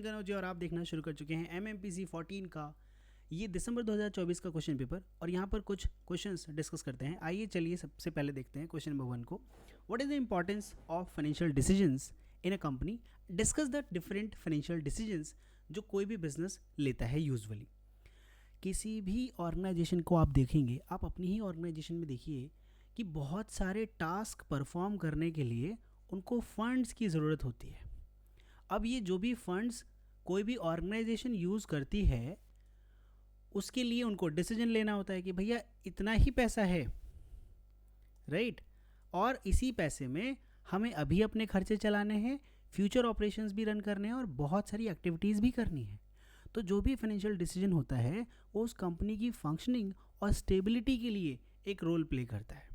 गनौ जी और आप देखना शुरू कर चुके हैं MMPC 14 का ये दिसंबर 2024 का क्वेश्चन पेपर। और यहाँ पर कुछ क्वेश्चंस डिस्कस करते हैं। आइए चलिए सबसे पहले देखते हैं क्वेश्चन नंबर 1 को। What is the importance of financial decisions in a company? Discuss the different financial decisions जो कोई भी बिजनेस लेता है यूजुअली। किसी भी ऑर्गेनाइजेशन को आप देखेंगे, आप अपनी ही ऑर्गेनाइजेशन में देखिए कि बहुत सारे टास्क परफॉर्म करने के लिए उनको फंड्स की ज़रूरत होती है। अब ये जो भी फंड्स कोई भी ऑर्गेनाइजेशन यूज़ करती है उसके लिए उनको डिसीजन लेना होता है कि भैया इतना ही पैसा है, राइट? और इसी पैसे में हमें अभी अपने खर्चे चलाने हैं, फ्यूचर ऑपरेशंस भी रन करने हैं और बहुत सारी एक्टिविटीज़ भी करनी है। तो जो भी फाइनेंशियल डिसीजन होता है वो उस कंपनी की फंक्शनिंग और स्टेबिलिटी के लिए एक रोल प्ले करता है।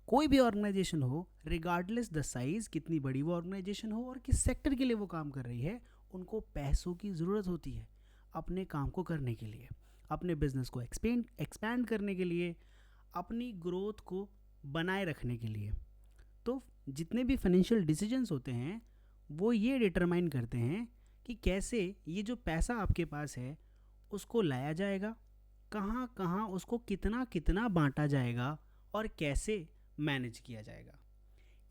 कोई भी ऑर्गेनाइजेशन हो, रिगार्डलेस द साइज, कितनी बड़ी वो ऑर्गेनाइजेशन हो और किस सेक्टर के लिए वो काम कर रही है, उनको पैसों की ज़रूरत होती है अपने काम को करने के लिए, अपने बिजनेस को एक्सपैंड करने के लिए, अपनी ग्रोथ को बनाए रखने के लिए। तो जितने भी फाइनेंशियल डिसीजंस होते हैं वो ये डिटरमाइन करते हैं कि कैसे ये जो पैसा आपके पास है उसको लाया जाएगा, कहाँ कहाँ उसको कितना कितना बांटा जाएगा और कैसे मैनेज किया जाएगा।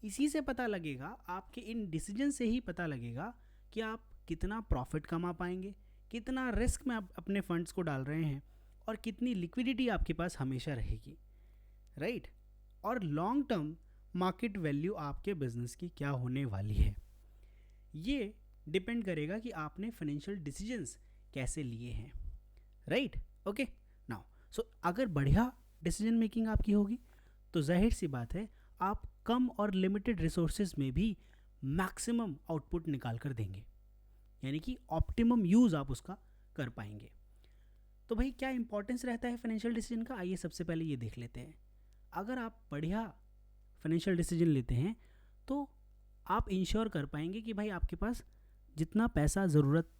इसी से पता लगेगा, आपके इन डिसीजन से ही पता लगेगा कि आप कितना प्रॉफिट कमा पाएंगे, कितना रिस्क में आप अपने फंड्स को डाल रहे हैं और कितनी लिक्विडिटी आपके पास हमेशा रहेगी, राइट? और लॉन्ग टर्म मार्केट वैल्यू आपके बिजनेस की क्या होने वाली है, ये डिपेंड करेगा कि आपने फाइनेंशियल डिसीजंस कैसे लिए हैं, राइट? ओके नाउ, सो अगर बढ़िया डिसीजन मेकिंग आपकी होगी तो जाहिर सी बात है आप कम और लिमिटेड रिसोर्सेज में भी मैक्सिमम आउटपुट निकाल कर देंगे, यानी कि ऑप्टिमम यूज़ आप उसका कर पाएंगे। तो भाई क्या इंपॉर्टेंस रहता है फाइनेंशियल डिसीजन का, आइए सबसे पहले ये देख लेते हैं। अगर आप बढ़िया फाइनेंशियल डिसीजन लेते हैं तो आप इंश्योर कर पाएंगे कि भाई आपके पास जितना पैसा ज़रूरत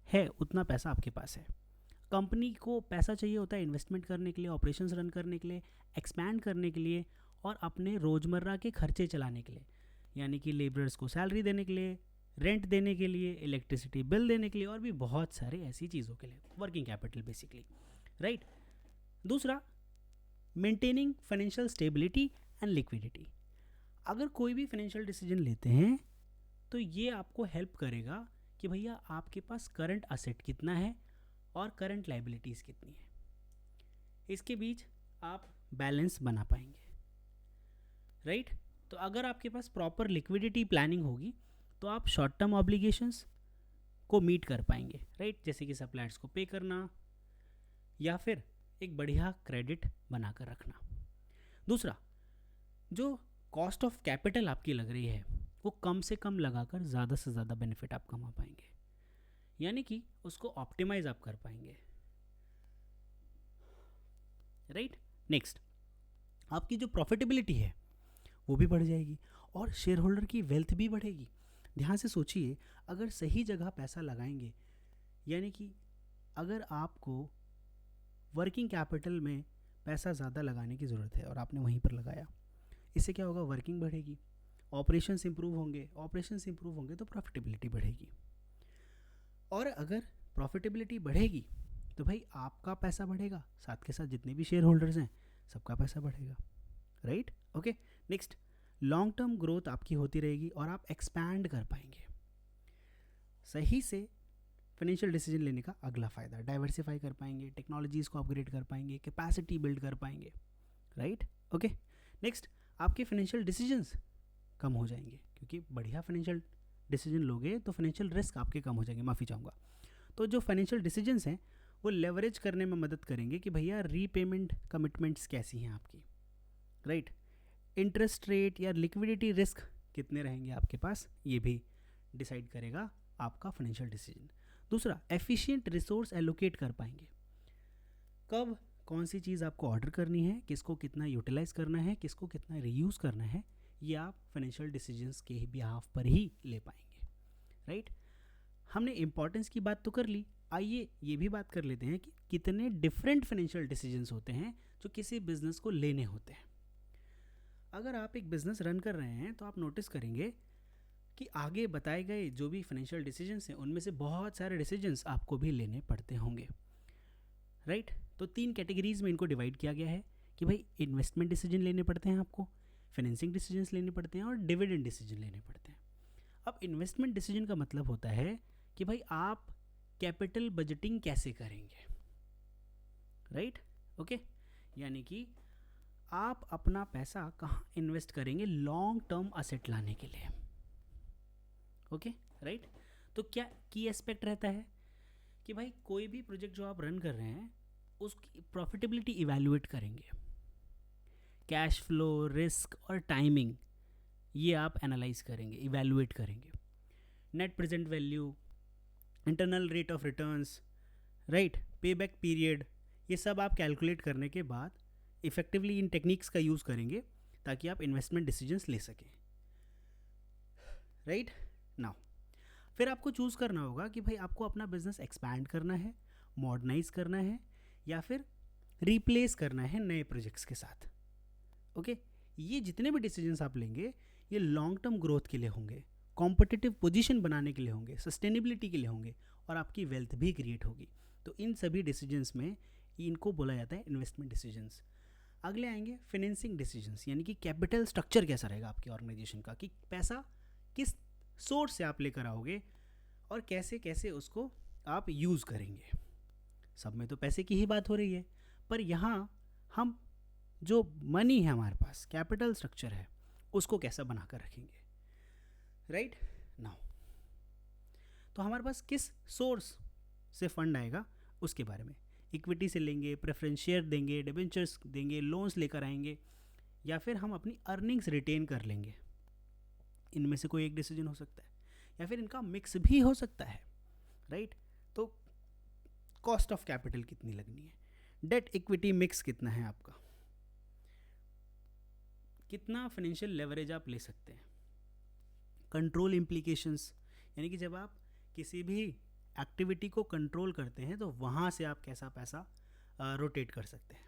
है उतना पैसा आपके पास है। कंपनी को पैसा चाहिए होता है इन्वेस्टमेंट करने के लिए, ऑपरेशंस रन करने के लिए, एक्सपैंड करने के लिए और अपने रोज़मर्रा के खर्चे चलाने के लिए, यानी कि लेबरर्स को सैलरी देने के लिए, रेंट देने के लिए, इलेक्ट्रिसिटी बिल देने के लिए और भी बहुत सारे ऐसी चीज़ों के लिए, वर्किंग कैपिटल बेसिकली, राइट? दूसरा, maintaining financial stability and liquidity. अगर कोई भी फाइनेंशियल डिसीजन लेते हैं तो ये आपको हेल्प करेगा कि भैया आपके पास करंट असेट कितना है और करंट लाइबिलिटीज़ कितनी है, इसके बीच आप बैलेंस बना पाएंगे, राइट? तो अगर आपके पास प्रॉपर लिक्विडिटी प्लानिंग होगी तो आप शॉर्ट टर्म ऑब्लिगेशंस को मीट कर पाएंगे, राइट? जैसे कि सप्लायर्स को पे करना या फिर एक बढ़िया क्रेडिट बनाकर रखना। दूसरा, जो कॉस्ट ऑफ कैपिटल आपकी लग रही है वो कम से कम लगाकर ज़्यादा से ज़्यादा बेनिफिट आप कमा पाएंगे, यानी कि उसको ऑप्टिमाइज आप कर पाएंगे, राइट? नेक्स्ट, आपकी जो प्रॉफिटेबिलिटी है वो भी बढ़ जाएगी और शेयर होल्डर की वेल्थ भी बढ़ेगी। ध्यान से सोचिए, अगर सही जगह पैसा लगाएंगे, यानी कि अगर आपको वर्किंग कैपिटल में पैसा ज़्यादा लगाने की ज़रूरत है और आपने वहीं पर लगाया, इससे क्या होगा? वर्किंग बढ़ेगी, ऑपरेशंस इंप्रूव होंगे तो प्रॉफिटेबिलिटी बढ़ेगी। और अगर प्रॉफिटेबिलिटी बढ़ेगी तो भाई आपका पैसा बढ़ेगा, साथ के साथ जितने भी शेयर होल्डर्स हैं सबका पैसा बढ़ेगा, right? Okay, next, long term growth आपकी होती रहेगी और आप एक्सपैंड कर पाएंगे। सही से फाइनेंशियल डिसीजन लेने का अगला फ़ायदा, डाइवर्सिफाई कर पाएंगे, टेक्नोलॉजीज़ को अपग्रेड कर पाएंगे, कैपेसिटी बिल्ड कर पाएंगे, राइट? ओके, नेक्स्ट, आपके फाइनेंशियल डिसीजंस कम हो जाएंगे क्योंकि बढ़िया फाइनेंशियल डिसीजन लोगे तो फाइनेंशियल रिस्क आपके कम हो जाएंगे, माफ़ी चाहूँगा। तो जो फाइनेंशियल डिसीजंस हैं वो लेवरेज करने में मदद करेंगे कि भैया रीपेमेंट कमिटमेंट्स कैसी हैं आपकी, राइट? इंटरेस्ट रेट या लिक्विडिटी रिस्क कितने रहेंगे आपके पास, ये भी डिसाइड करेगा आपका फाइनेंशियल डिसीजन। दूसरा, एफिशिएंट रिसोर्स एलोकेट कर पाएंगे, कब कौन सी चीज़ आपको ऑर्डर करनी है, किसको कितना यूटिलाइज करना है, किसको कितना रीयूज़ करना है, ये आप फाइनेंशियल डिसीजंस के बिहाफ पर ही ले पाएंगे, राइट? हमने इंपॉर्टेंस की बात तो कर ली, आइए ये भी बात कर लेते हैं कि कितने डिफरेंट फाइनेंशियल डिसीजंस होते हैं जो किसी बिजनेस को लेने होते हैं। अगर आप एक बिज़नेस रन कर रहे हैं तो आप नोटिस करेंगे कि आगे बताए गए जो भी फाइनेंशियल डिसीजंस हैं उनमें से बहुत सारे डिसीजंस आपको भी लेने पड़ते होंगे, राइट। तो 3 कैटेगरीज में इनको डिवाइड किया गया है कि भाई इन्वेस्टमेंट डिसीजन लेने पड़ते हैं आपको, फाइनेंसिंग डिसीजंस लेने पड़ते हैं और डिविडेंड डिसीजन लेने पड़ते हैं। अब इन्वेस्टमेंट डिसीजन का मतलब होता है कि भाई आप कैपिटल बजटिंग कैसे करेंगे, राइट, ओके। यानी कि आप अपना पैसा कहाँ इन्वेस्ट करेंगे लॉन्ग टर्म असेट लाने के लिए, ओके, राइट। तो क्या की एस्पेक्ट रहता है कि भाई कोई भी प्रोजेक्ट जो आप रन कर रहे हैं उसकी प्रॉफिटेबिलिटी इवैल्यूएट करेंगे, कैश फ्लो, रिस्क और टाइमिंग ये आप एनालाइज करेंगे, इवैल्यूएट करेंगे, net present value, internal rate of returns, right, payback period, ये सब आप कैलकुलेट करने के बाद इफ़ेक्टिवली इन टेक्निक्स का यूज़ करेंगे ताकि आप इन्वेस्टमेंट डिसीजंस ले सकें, राइट। नाउ फिर आपको चूज़ करना होगा कि भाई आपको अपना बिजनेस एक्सपैंड करना है, मॉडर्नाइज करना है या फिर रिप्लेस करना है नए प्रोजेक्ट्स के साथ, ओके। ये जितने भी डिसीजंस आप लेंगे ये लॉन्ग टर्म ग्रोथ के लिए होंगे, कॉम्पिटिटिव पोजीशन बनाने के लिए होंगे, सस्टेनेबिलिटी के लिए होंगे और आपकी वेल्थ भी क्रिएट होगी। तो इन सभी डिसीजंस में इनको बोला जाता है इन्वेस्टमेंट डिसीजंस। अगले आएंगे फाइनेंसिंग डिसीजंस, यानी कि कैपिटल स्ट्रक्चर कैसा रहेगा आपकी ऑर्गेनाइजेशन का, कि पैसा किस सोर्स से आप लेकर आओगे और कैसे कैसे उसको आप यूज़ करेंगे। सब में तो पैसे की ही बात हो रही है, पर यहाँ हम जो मनी है हमारे पास, कैपिटल स्ट्रक्चर है, उसको कैसा बना कर रखेंगे, राइट। नाउ तो हमारे पास किस सोर्स से फंड आएगा उसके बारे में, इक्विटी से लेंगे, प्रेफरेंस शेयर देंगे, डिबेंचर्स देंगे, लोन्स लेकर आएंगे या फिर हम अपनी अर्निंग्स रिटेन कर लेंगे, इनमें से कोई एक डिसीजन हो सकता है या फिर इनका मिक्स भी हो सकता है, राइट। तो कॉस्ट ऑफ कैपिटल कितनी लगनी है, डेट इक्विटी मिक्स कितना है आपका, कितना फाइनेंशियल लेवरेज आप ले सकते हैं, कंट्रोल इम्प्लीकेशंस, यानी कि जब आप किसी भी एक्टिविटी को कंट्रोल करते हैं तो वहाँ से आप कैसा पैसा रोटेट कर सकते हैं,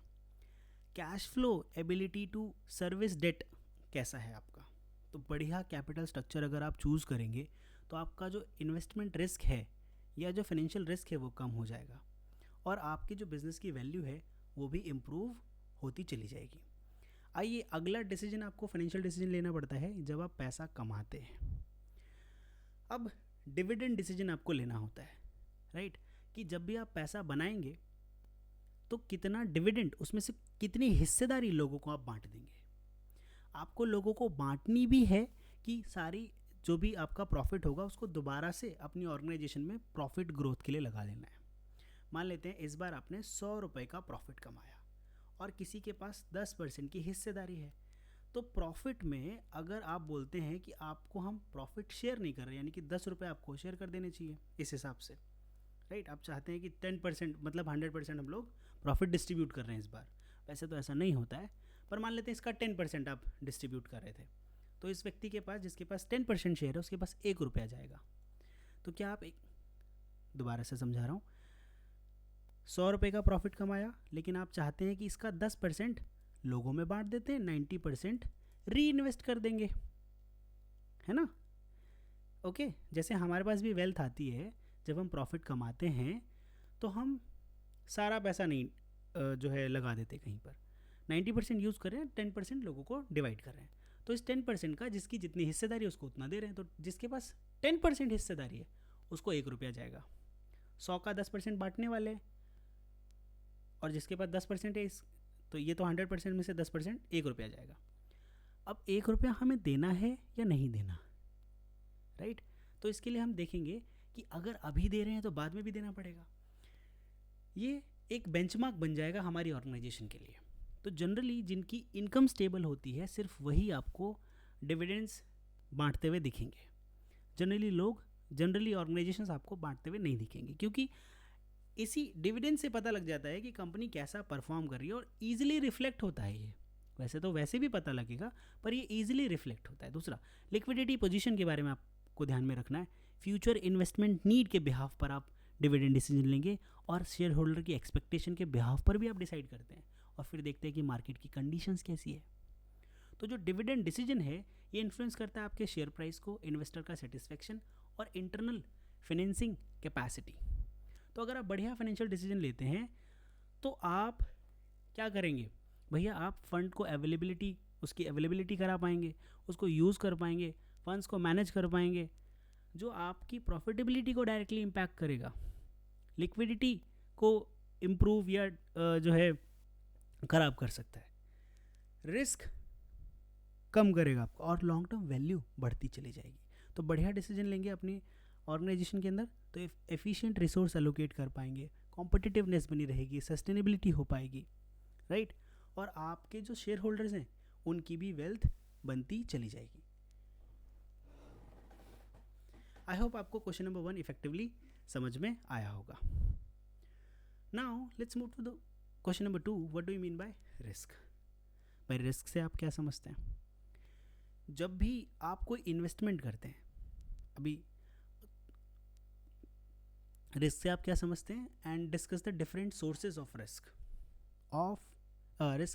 cash flow, ability to service debt कैसा है आपका। तो बढ़िया कैपिटल स्ट्रक्चर अगर आप चूज़ करेंगे तो आपका जो इन्वेस्टमेंट रिस्क है या जो फाइनेंशियल रिस्क है वो कम हो जाएगा और आपकी जो बिज़नेस की वैल्यू है वो भी इम्प्रूव होती चली जाएगी। आइए अगला डिसीजन आपको फाइनेंशियल डिसीजन लेना पड़ता है जब आप पैसा कमाते हैं। अब डिविडेंड डिसीजन आपको लेना होता है, राइट, कि जब भी आप पैसा बनाएंगे तो कितना डिविडेंड, उसमें से कितनी हिस्सेदारी लोगों को आप बांट देंगे। आपको लोगों को बांटनी भी है कि सारी जो भी आपका प्रॉफिट होगा उसको दोबारा से अपनी ऑर्गेनाइजेशन में प्रॉफिट ग्रोथ के लिए लगा लेना है। मान लेते हैं इस बार आपने 100 रुपये का प्रॉफिट कमाया और किसी के पास 10% की हिस्सेदारी है, तो प्रॉफिट में अगर आप बोलते हैं कि आपको हम प्रॉफिट शेयर नहीं कर रहे, यानी कि 10 रुपये आपको शेयर कर देने चाहिए इस हिसाब से, राइट। आप चाहते हैं कि 10% मतलब 100% हम लोग प्रॉफिट डिस्ट्रीब्यूट कर रहे हैं इस बार, वैसे तो ऐसा नहीं होता है, पर मान लेते हैं इसका 10% आप डिस्ट्रीब्यूट कर रहे थे, तो इस व्यक्ति के पास जिसके पास 10% शेयर है उसके पास 1 रुपया जाएगा। तो क्या आप दोबारा से समझा रहा हूँ, 100 रुपये का प्रॉफिट कमाया लेकिन आप चाहते हैं कि इसका 10% लोगों में बांट देते हैं, 90% री इन्वेस्ट कर देंगे, है ना, ओके। जैसे हमारे पास भी वेल्थ आती है, जब हम प्रॉफिट कमाते हैं तो हम सारा पैसा नहीं जो है लगा देते कहीं पर, 90% यूज़ कर रहे हैं, 10% लोगों को डिवाइड कर रहे हैं। तो इस 10% का जिसकी जितनी हिस्सेदारी है उसको उतना दे रहे हैं, तो जिसके पास 10% हिस्सेदारी है उसको 1 रुपया जाएगा। 100 का 10% बांटने वाले हैं और जिसके पास 10% है तो ये तो 100% में से 10% 1 रुपया जाएगा। अब 1 रुपया हमें देना है या नहीं देना, राइट। तो इसके लिए हम देखेंगे कि अगर अभी दे रहे हैं तो बाद में भी देना पड़ेगा। ये एक बेंचमार्क बन जाएगा हमारी ऑर्गेनाइजेशन के लिए। तो जनरली जिनकी इनकम स्टेबल होती है सिर्फ वही आपको डिविडेंड्स बांटते हुए दिखेंगे। जनरली ऑर्गेनाइजेशंस आपको बांटते हुए नहीं दिखेंगे, क्योंकि इसी डिविडेंड से पता लग जाता है कि कंपनी कैसा परफॉर्म कर रही है और ईजिली रिफ्लेक्ट होता है ये। वैसे भी पता लगेगा पर ये ईजिली रिफ्लेक्ट होता है। दूसरा, लिक्विडिटी पोजीशन के बारे में आपको ध्यान में रखना है। फ्यूचर इन्वेस्टमेंट नीड के बिहाफ पर आप डिविडेंड डिसीजन लेंगे और शेयर होल्डर की एक्सपेक्टेशन के बिहाफ पर भी आप डिसाइड करते हैं और फिर देखते हैं कि मार्केट की कंडीशंस कैसी है। तो जो डिविडेंड डिसीजन है ये इन्फ्लुएंस करता है आपके शेयर प्राइस को, इन्वेस्टर का सेटिस्फेक्शन और इंटरनल फाइनेंसिंग कैपेसिटी। तो अगर आप बढ़िया फाइनेंशियल डिसीजन लेते हैं तो आप क्या करेंगे भैया, आप फंड को उसकी अवेलेबिलिटी करा पाएंगे, उसको यूज़ कर पाएंगे, फंड्स को मैनेज कर पाएंगे, जो आपकी प्रॉफिटेबिलिटी को डायरेक्टली इम्पैक्ट करेगा, लिक्विडिटी को इम्प्रूव या जो है ख़राब कर सकता है, रिस्क कम करेगा आपको और लॉन्ग टर्म वैल्यू बढ़ती चली जाएगी। तो बढ़िया डिसीजन लेंगे अपनी ऑर्गेनाइजेशन के अंदर तो एफिशिएंट रिसोर्स एलोकेट कर पाएंगे, कॉम्पिटिटिवनेस बनी रहेगी, सस्टेनेबिलिटी हो पाएगी, राइट। और आपके जो शेयर होल्डर्स हैं उनकी भी वेल्थ बनती चली जाएगी। आई होप आपको क्वेश्चन नंबर 1 इफेक्टिवली समझ में आया होगा। Now let's move to the question number 2, what do you mean by risk. भाई रिस्क से आप क्या समझते हैं? जब भी आप कोई इन्वेस्टमेंट करते हैं, अभी रिस्क से आप क्या समझते हैं, and discuss the different sources of risk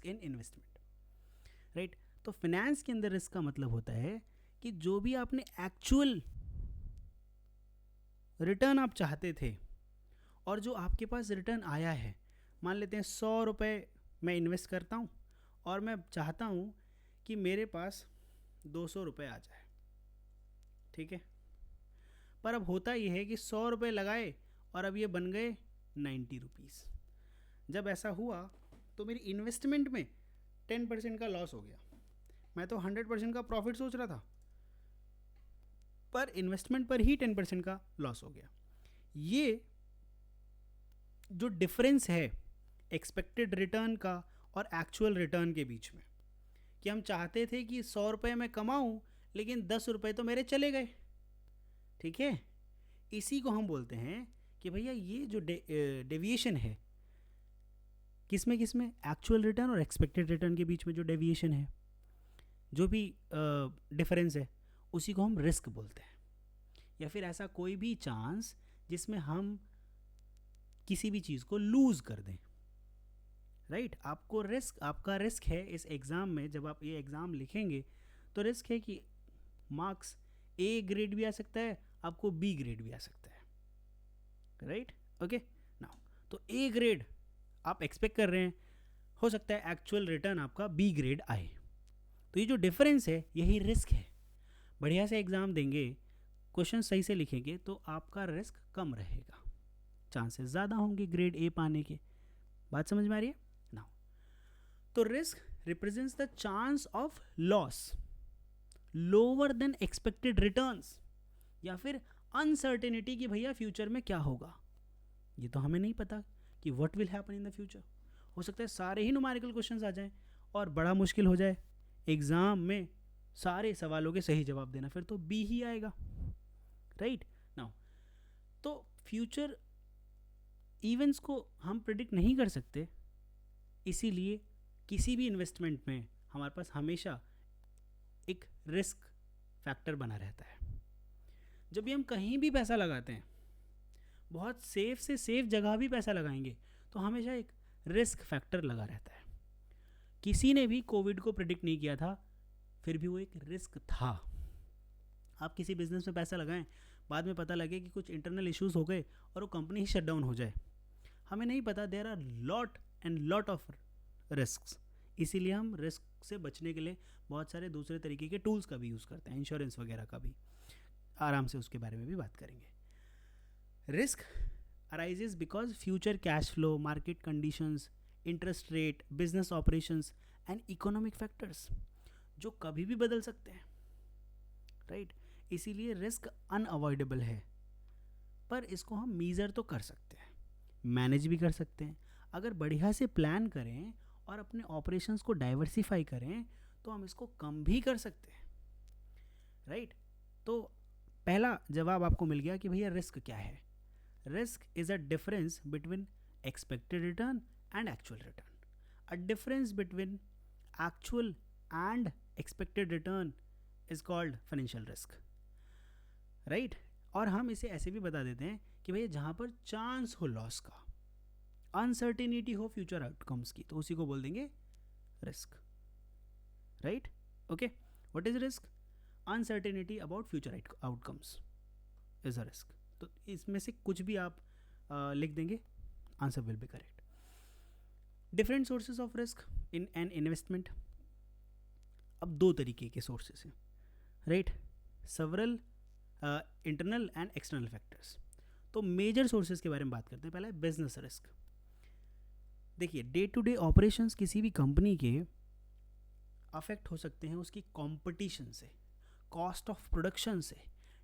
in investment, right. तो फिनेंस के अंदर रिस्क का मतलब होता है कि जो भी आपने एक्चुअल रिटर्न आप चाहते थे और जो आपके पास रिटर्न आया है, मान लेते हैं 100 रुपये मैं इन्वेस्ट करता हूँ और मैं चाहता हूँ कि मेरे पास 200 रुपये आ जाए, ठीक है। पर अब होता ये है कि 100 रुपये लगाए और अब ये बन गए 90 रुपीज़। जब ऐसा हुआ तो मेरी इन्वेस्टमेंट में 10% का लॉस हो गया। मैं तो 100% का प्रॉफिट सोच रहा था, पर इन्वेस्टमेंट पर ही 10% का लॉस हो गया। ये जो डिफरेंस है एक्सपेक्टेड रिटर्न का और एक्चुअल रिटर्न के बीच में, कि हम चाहते थे कि 100 रुपये मैं कमाऊं लेकिन 10 रुपये तो मेरे चले गए, ठीक है। इसी को हम बोलते हैं कि भैया ये जो डेविएशन है, किसमें एक्चुअल रिटर्न और एक्सपेक्टेड रिटर्न के बीच में जो डेविएशन है, जो भी डिफरेंस है, उसी को हम रिस्क बोलते हैं। या फिर ऐसा कोई भी चांस जिसमें हम किसी भी चीज़ को लूज़ कर दें, राइट। आपका रिस्क है इस एग्ज़ाम में, जब आप ये एग्ज़ाम लिखेंगे तो रिस्क है कि मार्क्स ए ग्रेड भी आ सकता है, आपको बी ग्रेड भी आ सकता है, राइट। ओके, नाउ तो ए ग्रेड आप एक्सपेक्ट कर रहे हैं, हो सकता है एक्चुअल रिटर्न आपका बी ग्रेड आए। तो ये जो डिफरेंस है यही रिस्क है। बढ़िया से एग्ज़ाम देंगे, क्वेश्चन सही से लिखेंगे तो आपका रिस्क कम रहेगा, चांसेस ज़्यादा होंगे ग्रेड ए पाने के। बात समझ में आ रही है? नाउ तो risk represents the chance of loss lower than expected returns, या फिर अनसर्टेनिटी कि भैया फ्यूचर में क्या होगा, ये तो हमें नहीं पता कि what will happen in the future. हो सकता है सारे ही न्यूमेरिकल क्वेश्चंस आ जाएं और बड़ा मुश्किल हो जाए एग्ज़ाम में सारे सवालों के सही जवाब देना, फिर तो बी ही आएगा, राइट। नाउ तो फ्यूचर इवेंट्स को हम प्रिडिक्ट नहीं कर सकते, इसीलिए किसी भी इन्वेस्टमेंट में हमारे पास हमेशा एक रिस्क फैक्टर बना रहता है। जब भी हम कहीं भी पैसा लगाते हैं, बहुत सेफ से सेफ जगह भी पैसा लगाएंगे तो हमेशा एक रिस्क फैक्टर लगा रहता है। किसी ने भी कोविड को प्रिडिक्ट नहीं किया था, फिर भी वो एक रिस्क था। आप किसी बिजनेस में पैसा लगाएं, बाद में पता लगे कि कुछ इंटरनल इश्यूज हो गए और वो कंपनी ही शट डाउन हो जाए, हमें नहीं पता। There are lot of risk. इसीलिए हम रिस्क से बचने के लिए बहुत सारे दूसरे तरीके के टूल्स का भी यूज़ करते हैं, इंश्योरेंस वगैरह का भी, आराम से उसके बारे में भी बात करेंगे। Risk arises because future cash flow, market conditions, interest rate, business operations and economic factors जो कभी भी बदल सकते हैं, राइट। इसीलिए रिस्क अनअवॉइडेबल है, पर इसको हम मीज़र तो कर सकते हैं, मैनेज भी कर सकते हैं। अगर बढ़िया से प्लान करें और अपने ऑपरेशंस को डाइवर्सिफाई करें तो हम इसको कम भी कर सकते हैं, राइट। तो पहला जवाब आपको मिल गया कि भैया रिस्क क्या है। Risk is a difference between expected return and actual return. A difference between actual and expected return is called financial risk, right. और हम इसे ऐसे भी बता देते हैं कि भैया जहाँ पर चांस हो लॉस का, अनसर्टेनिटी हो फ्यूचर आउटकम्स की, तो उसी को बोल देंगे risk, right. Okay, what is risk? Uncertainty about future outcomes is a risk. तो इसमें से कुछ भी आप लिख देंगे, answer will be correct. Different sources of risk in an investment. अब दो तरीके के सोर्सेज हैं, right? Several internal and external factors. तो मेजर सोर्सेज के बारे में बात करते हैं. पहला है बिजनेस रिस्क. देखिए, डे टू डे ऑपरेशंस किसी भी कंपनी के अफेक्ट हो सकते हैं उसकी कंपटीशन से, कॉस्ट ऑफ प्रोडक्शन से,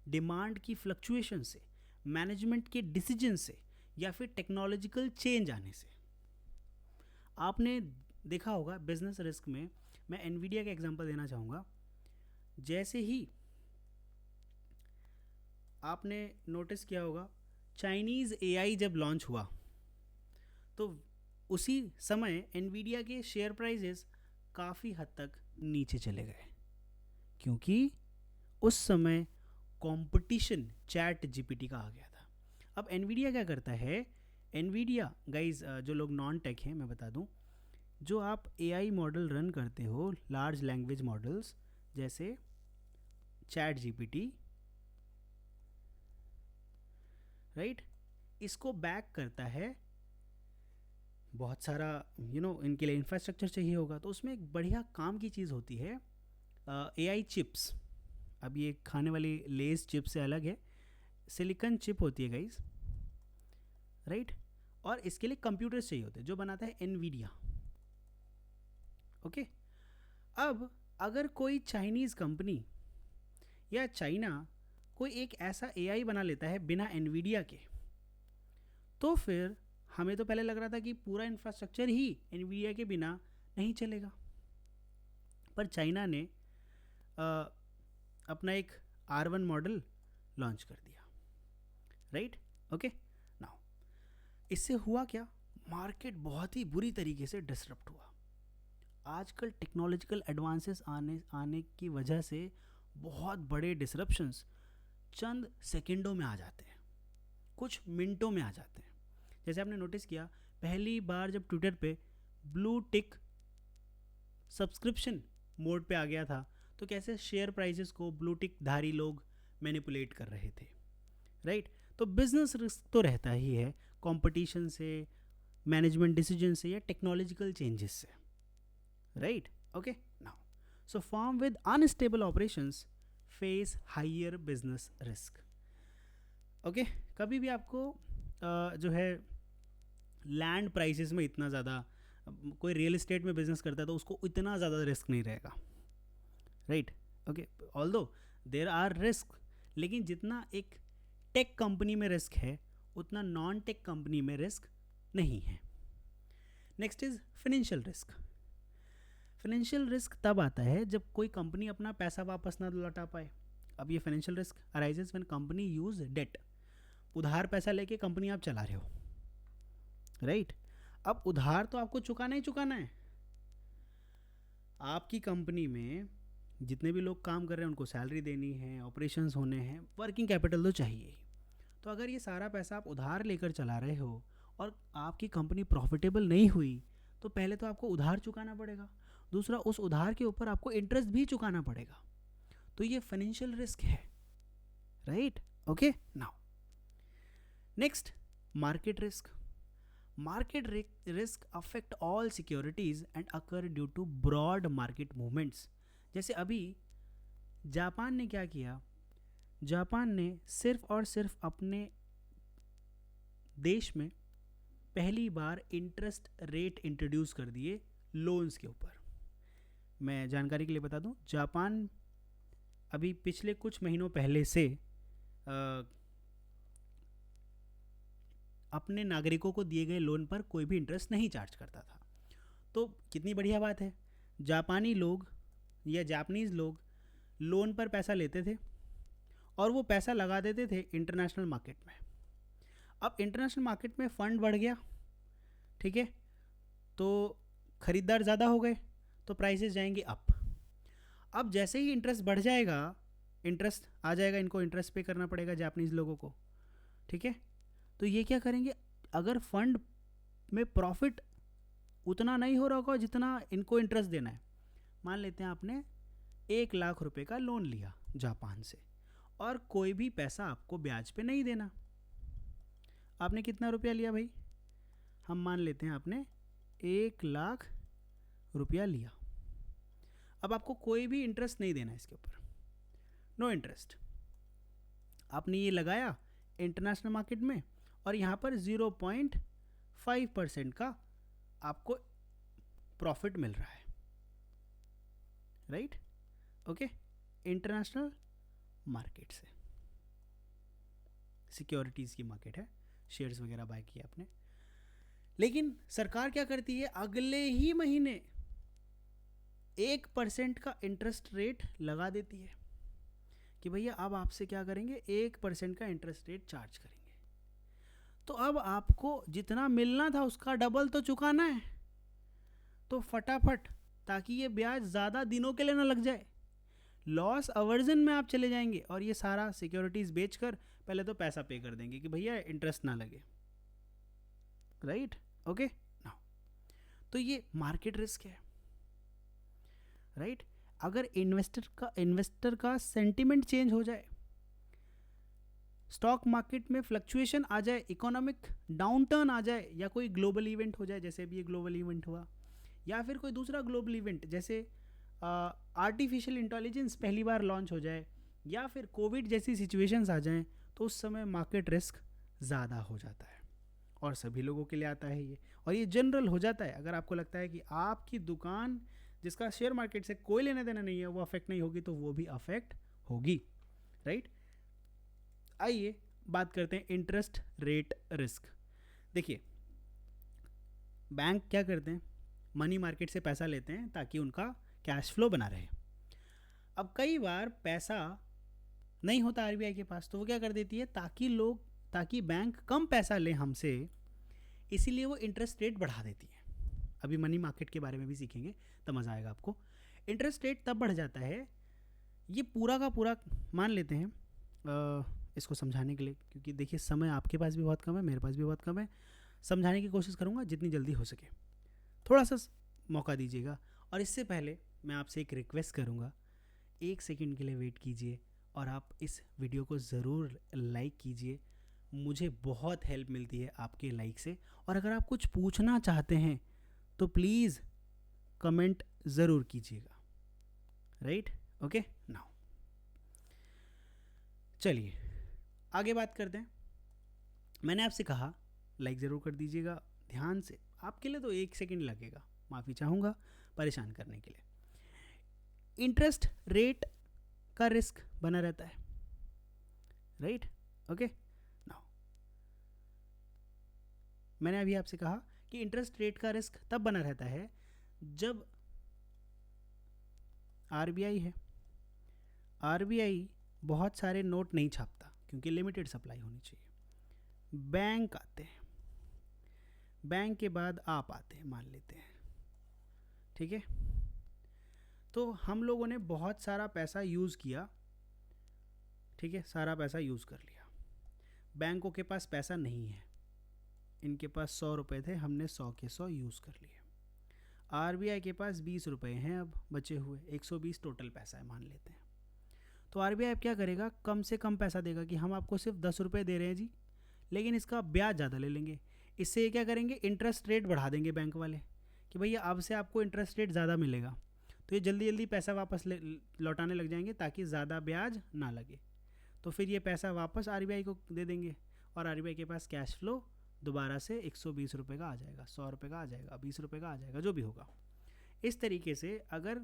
डिमांड की फ्लक्चुएशन से, मैनेजमेंट के डिसीजन से, या फिर टेक्नोलॉजिकल चेंज आने से. आपने देखा होगा बिजनेस रिस्क में, मैं एनवीडिया का एग्जांपल देना चाहूँगा. जैसे ही आपने नोटिस किया होगा चाइनीज़ एआई जब लॉन्च हुआ तो उसी समय एनवीडिया के शेयर प्राइसेस काफ़ी हद तक नीचे चले गए, क्योंकि उस समय कंपटीशन चैट जीपीटी का आ गया था. अब एनवीडिया क्या करता है? एनवीडिया गाइज, जो लोग नॉन टेक हैं मैं बता दूं, जो आप एआई मॉडल रन करते हो, लार्ज लैंग्वेज मॉडल्स जैसे चैट जीपीटी, राइट, इसको बैक करता है बहुत सारा इनके लिए इंफ्रास्ट्रक्चर चाहिए होगा. तो उसमें एक बढ़िया काम की चीज़ होती है एआई चिप्स. अब ये खाने वाली लेस चिप से अलग है, सिलिकॉन चिप होती है गाइज, राइट? और इसके लिए कंप्यूटर्स चाहिए होते हैं जो बनाता है एनवीडिया. ओके, अब अगर कोई चाइनीज़ कंपनी या चाइना कोई एक ऐसा एआई बना लेता है बिना एनवीडिया के, तो फिर हमें तो पहले लग रहा था कि पूरा इंफ्रास्ट्रक्चर ही एनवीडिया के बिना नहीं चलेगा, पर चाइना ने अपना एक R1 मॉडल लॉन्च कर दिया, राइट? ओके, नाउ इससे हुआ क्या? मार्केट बहुत ही बुरी तरीके से डिसरप्ट हुआ. आजकल टेक्नोलॉजिकल एडवांसेस आने की वजह से बहुत बड़े डिसरप्शंस चंद सेकंडों में आ जाते हैं, कुछ मिनटों में आ जाते हैं. जैसे आपने नोटिस किया, पहली बार जब ट्विटर पे ब्लू टिक सब्सक्रिप्शन मोड पे आ गया था, तो कैसे शेयर प्राइसेस को ब्लू टिक धारी लोग मैनिपुलेट कर रहे थे, राइट? तो बिजनेस रिस्क तो रहता ही है, कंपटीशन से, मैनेजमेंट डिसीजन से, या टेक्नोलॉजिकल चेंजेस से, right? Okay, now so firm with unstable operations face higher business risk. Okay, कभी भी आपको जो है लैंड प्राइसेस में इतना ज़्यादा, कोई रियल एस्टेट में बिजनेस करता है तो उसको इतना ज़्यादा रिस्क नहीं रहेगा, right? Okay, although there are risk, लेकिन जितना एक टेक कंपनी में रिस्क है उतना नॉन टेक कंपनी में रिस्क नहीं है. Next is financial risk. Financial risk तब आता है जब कोई कंपनी अपना पैसा वापस ना लौटा पाए. अब ये financial risk arises when company use debt. उधार पैसा लेके कंपनी आप चला रहे हो, राइट? अब उधार तो आपको चुकाना ही चुकाना है. आपकी कंपनी में जितने भी लोग काम कर रहे हैं उनको सैलरी देनी है, ऑपरेशंस होने हैं, वर्किंग कैपिटल तो चाहिए ही. तो अगर ये सारा पैसा आप उधार लेकर चला रहे हो और आपकी कंपनी प्रॉफिटेबल नहीं हुई, तो पहले तो आपको उधार चुकाना पड़ेगा, दूसरा उस उधार के ऊपर आपको इंटरेस्ट भी चुकाना पड़ेगा. तो ये फाइनेंशियल रिस्क है, right? Okay, now next, market risk. Market risk affect all securities and occur due to broad market movements. जैसे अभी जापान ने क्या किया? जापान ने सिर्फ और सिर्फ अपने देश में पहली बार इंटरेस्ट रेट इंट्रोड्यूस कर दिए लोन्स के ऊपर. मैं जानकारी के लिए बता दूं, जापान अभी पिछले कुछ महीनों पहले से अपने नागरिकों को दिए गए लोन पर कोई भी इंटरेस्ट नहीं चार्ज करता था. तो कितनी बढ़िया बात है, जापानी लोग या जापानीज़ लोग लोन पर पैसा लेते थे और वो पैसा लगा देते थे इंटरनेशनल मार्केट में. अब इंटरनेशनल मार्केट में फ़ंड बढ़ गया, ठीक है, तो ख़रीदार ज़्यादा हो गए तो प्राइसेस जाएंगे अप. अब जैसे ही इंटरेस्ट बढ़ जाएगा, इंटरेस्ट आ जाएगा, इनको इंटरेस्ट पे करना पड़ेगा जापानीज़ लोगों को, ठीक है. तो ये क्या करेंगे? अगर फंड में प्रॉफिट उतना नहीं हो रहा होगा जितना इनको इंटरेस्ट देना है, मान लेते हैं आपने 1 लाख रुपए का लोन लिया जापान से और कोई भी पैसा आपको ब्याज पे नहीं देना। आपने कितना रुपया लिया भाई? हम मान लेते हैं आपने 1 लाख रुपया लिया। अब आपको कोई भी इंटरेस्ट नहीं देना इसके ऊपर, नो इंटरेस्ट। आपने ये लगाया इंटरनेशनल मार्केट में और यहाँ पर 0.5% का आपको प्रॉफिट मिल रहा है, राइट? ओके, इंटरनेशनल मार्केट से, सिक्योरिटीज़ की मार्केट है, शेयर्स वगैरह बाय किया आपने। लेकिन सरकार क्या करती है, अगले ही महीने 1% का इंटरेस्ट रेट लगा देती है कि भैया अब आपसे क्या करेंगे, 1% का इंटरेस्ट रेट चार्ज करेंगे। तो अब आपको जितना मिलना था उसका डबल तो चुकाना है, तो फटाफट, ताकि ये ब्याज ज़्यादा दिनों के लिए ना लग जाए, लॉस अवर्जन में आप चले जाएंगे और ये सारा सिक्योरिटीज़ बेचकर पहले तो पैसा पे कर देंगे कि भैया इंटरेस्ट ना लगे, राइट? ओके नाउ, तो ये मार्केट रिस्क है, राइट? अगर इन्वेस्टर का सेंटिमेंट चेंज हो जाए, स्टॉक मार्केट में फ्लक्चुएशन आ जाए, इकोनॉमिक डाउनटर्न आ जाए, या कोई ग्लोबल इवेंट हो जाए, जैसे अभी ये ग्लोबल इवेंट हुआ, या फिर कोई दूसरा ग्लोबल इवेंट जैसे आर्टिफिशियल इंटेलिजेंस पहली बार लॉन्च हो जाए, या फिर कोविड जैसी सिचुएशंस आ जाएं, तो उस समय मार्केट रिस्क ज़्यादा हो जाता है और सभी लोगों के लिए आता है ये, और ये जनरल हो जाता है। अगर आपको लगता है कि आपकी दुकान जिसका शेयर मार्केट से कोई लेना देना नहीं है वो अफेक्ट नहीं होगी, तो वो भी अफेक्ट होगी, राइट? आइए बात करते हैं इंटरेस्ट रेट रिस्क। देखिए, बैंक क्या करते हैं, मनी मार्केट से पैसा लेते हैं ताकि उनका कैश फ्लो बना रहे। अब कई बार पैसा नहीं होता आरबीआई के पास, तो वो क्या कर देती है, ताकि बैंक कम पैसा ले हमसे, इसीलिए वो इंटरेस्ट रेट बढ़ा देती है। अभी मनी मार्केट के बारे में भी सीखेंगे, तब मज़ा आएगा आपको। इंटरेस्ट रेट तब बढ़ जाता है, ये पूरा का पूरा मान लेते हैं इसको समझाने के लिए, क्योंकि देखिए समय आपके पास भी बहुत कम है, मेरे पास भी बहुत कम है। समझाने की कोशिश करूँगा जितनी जल्दी हो सके, थोड़ा सा मौका दीजिएगा। और इससे पहले मैं आपसे एक रिक्वेस्ट करूँगा, 1 सेकंड के लिए वेट कीजिए और आप इस वीडियो को ज़रूर लाइक कीजिए। मुझे बहुत हेल्प मिलती है आपके लाइक से। और अगर आप कुछ पूछना चाहते हैं तो प्लीज़ कमेंट ज़रूर कीजिएगा, राइट? ओके नाउ चलिए आगे बात करते हैं। मैंने आपसे कहा लाइक ज़रूर कर दीजिएगा ध्यान से, आपके लिए तो 1 सेकंड लगेगा, माफ़ी चाहूँगा परेशान करने के लिए। इंटरेस्ट रेट का रिस्क बना रहता है, राइट? ओके नाउ, मैंने अभी आपसे कहा कि इंटरेस्ट रेट का रिस्क तब बना रहता है जब आरबीआई है, आरबीआई बहुत सारे नोट नहीं छापता क्योंकि लिमिटेड सप्लाई होनी चाहिए। बैंक आते हैं, बैंक के बाद आप आते हैं, मान लेते हैं, ठीक है? तो हम लोगों ने बहुत सारा पैसा यूज़ किया, ठीक है, सारा पैसा यूज़ कर लिया। बैंकों के पास पैसा नहीं है, इनके पास 100 रुपये थे, हमने 100 के 100 यूज़ कर लिए। आरबीआई के पास 20 रुपये हैं अब बचे हुए, 120 टोटल पैसा है मान लेते हैं। तो आरबीआई अब क्या करेगा, कम से कम पैसा देगा कि हम आपको सिर्फ 10 रुपये दे रहे हैं जी, लेकिन इसका ब्याज ज़्यादा ले लेंगे। इससे ये क्या करेंगे, इंटरेस्ट रेट बढ़ा देंगे बैंक वाले कि भैया अब से आपको इंटरेस्ट रेट ज़्यादा मिलेगा। तो ये जल्दी जल्दी पैसा वापस लौटाने लग जाएंगे ताकि ज़्यादा ब्याज ना लगे। तो फिर ये पैसा वापस आरबीआई को दे देंगे और आरबीआई के पास कैश फ्लो दोबारा से 120 रुपये का आ जाएगा, 100 रुपये का आ जाएगा, 20 रुपये का आ जाएगा, जो भी होगा। इस तरीके से अगर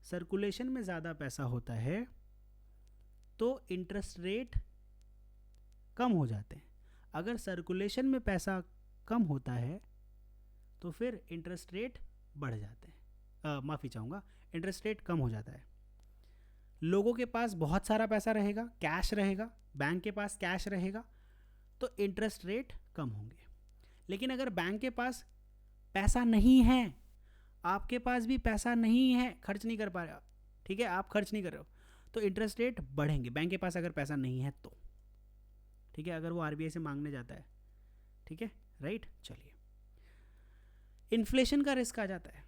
सर्कुलेशन में ज़्यादा पैसा होता है तो इंटरेस्ट रेट कम हो जाते हैं, अगर सर्कुलेशन में पैसा कम होता है तो फिर इंटरेस्ट रेट बढ़ जाते हैं, माफ़ी चाहूँगा, इंटरेस्ट रेट कम हो जाता है। लोगों के पास बहुत सारा पैसा रहेगा, कैश रहेगा, बैंक के पास कैश रहेगा, तो इंटरेस्ट रेट कम होंगे। लेकिन अगर बैंक के पास पैसा नहीं है, आपके पास भी पैसा नहीं है, खर्च नहीं कर पा रहे, ठीक है, आप खर्च नहीं कर रहे हो, तो इंटरेस्ट रेट बढ़ेंगे। बैंक के पास अगर पैसा नहीं है तो, ठीक है, अगर वो आरबीआई से मांगने जाता है, ठीक है, राइट? चलिए, इन्फ्लेशन का रिस्क आ जाता है।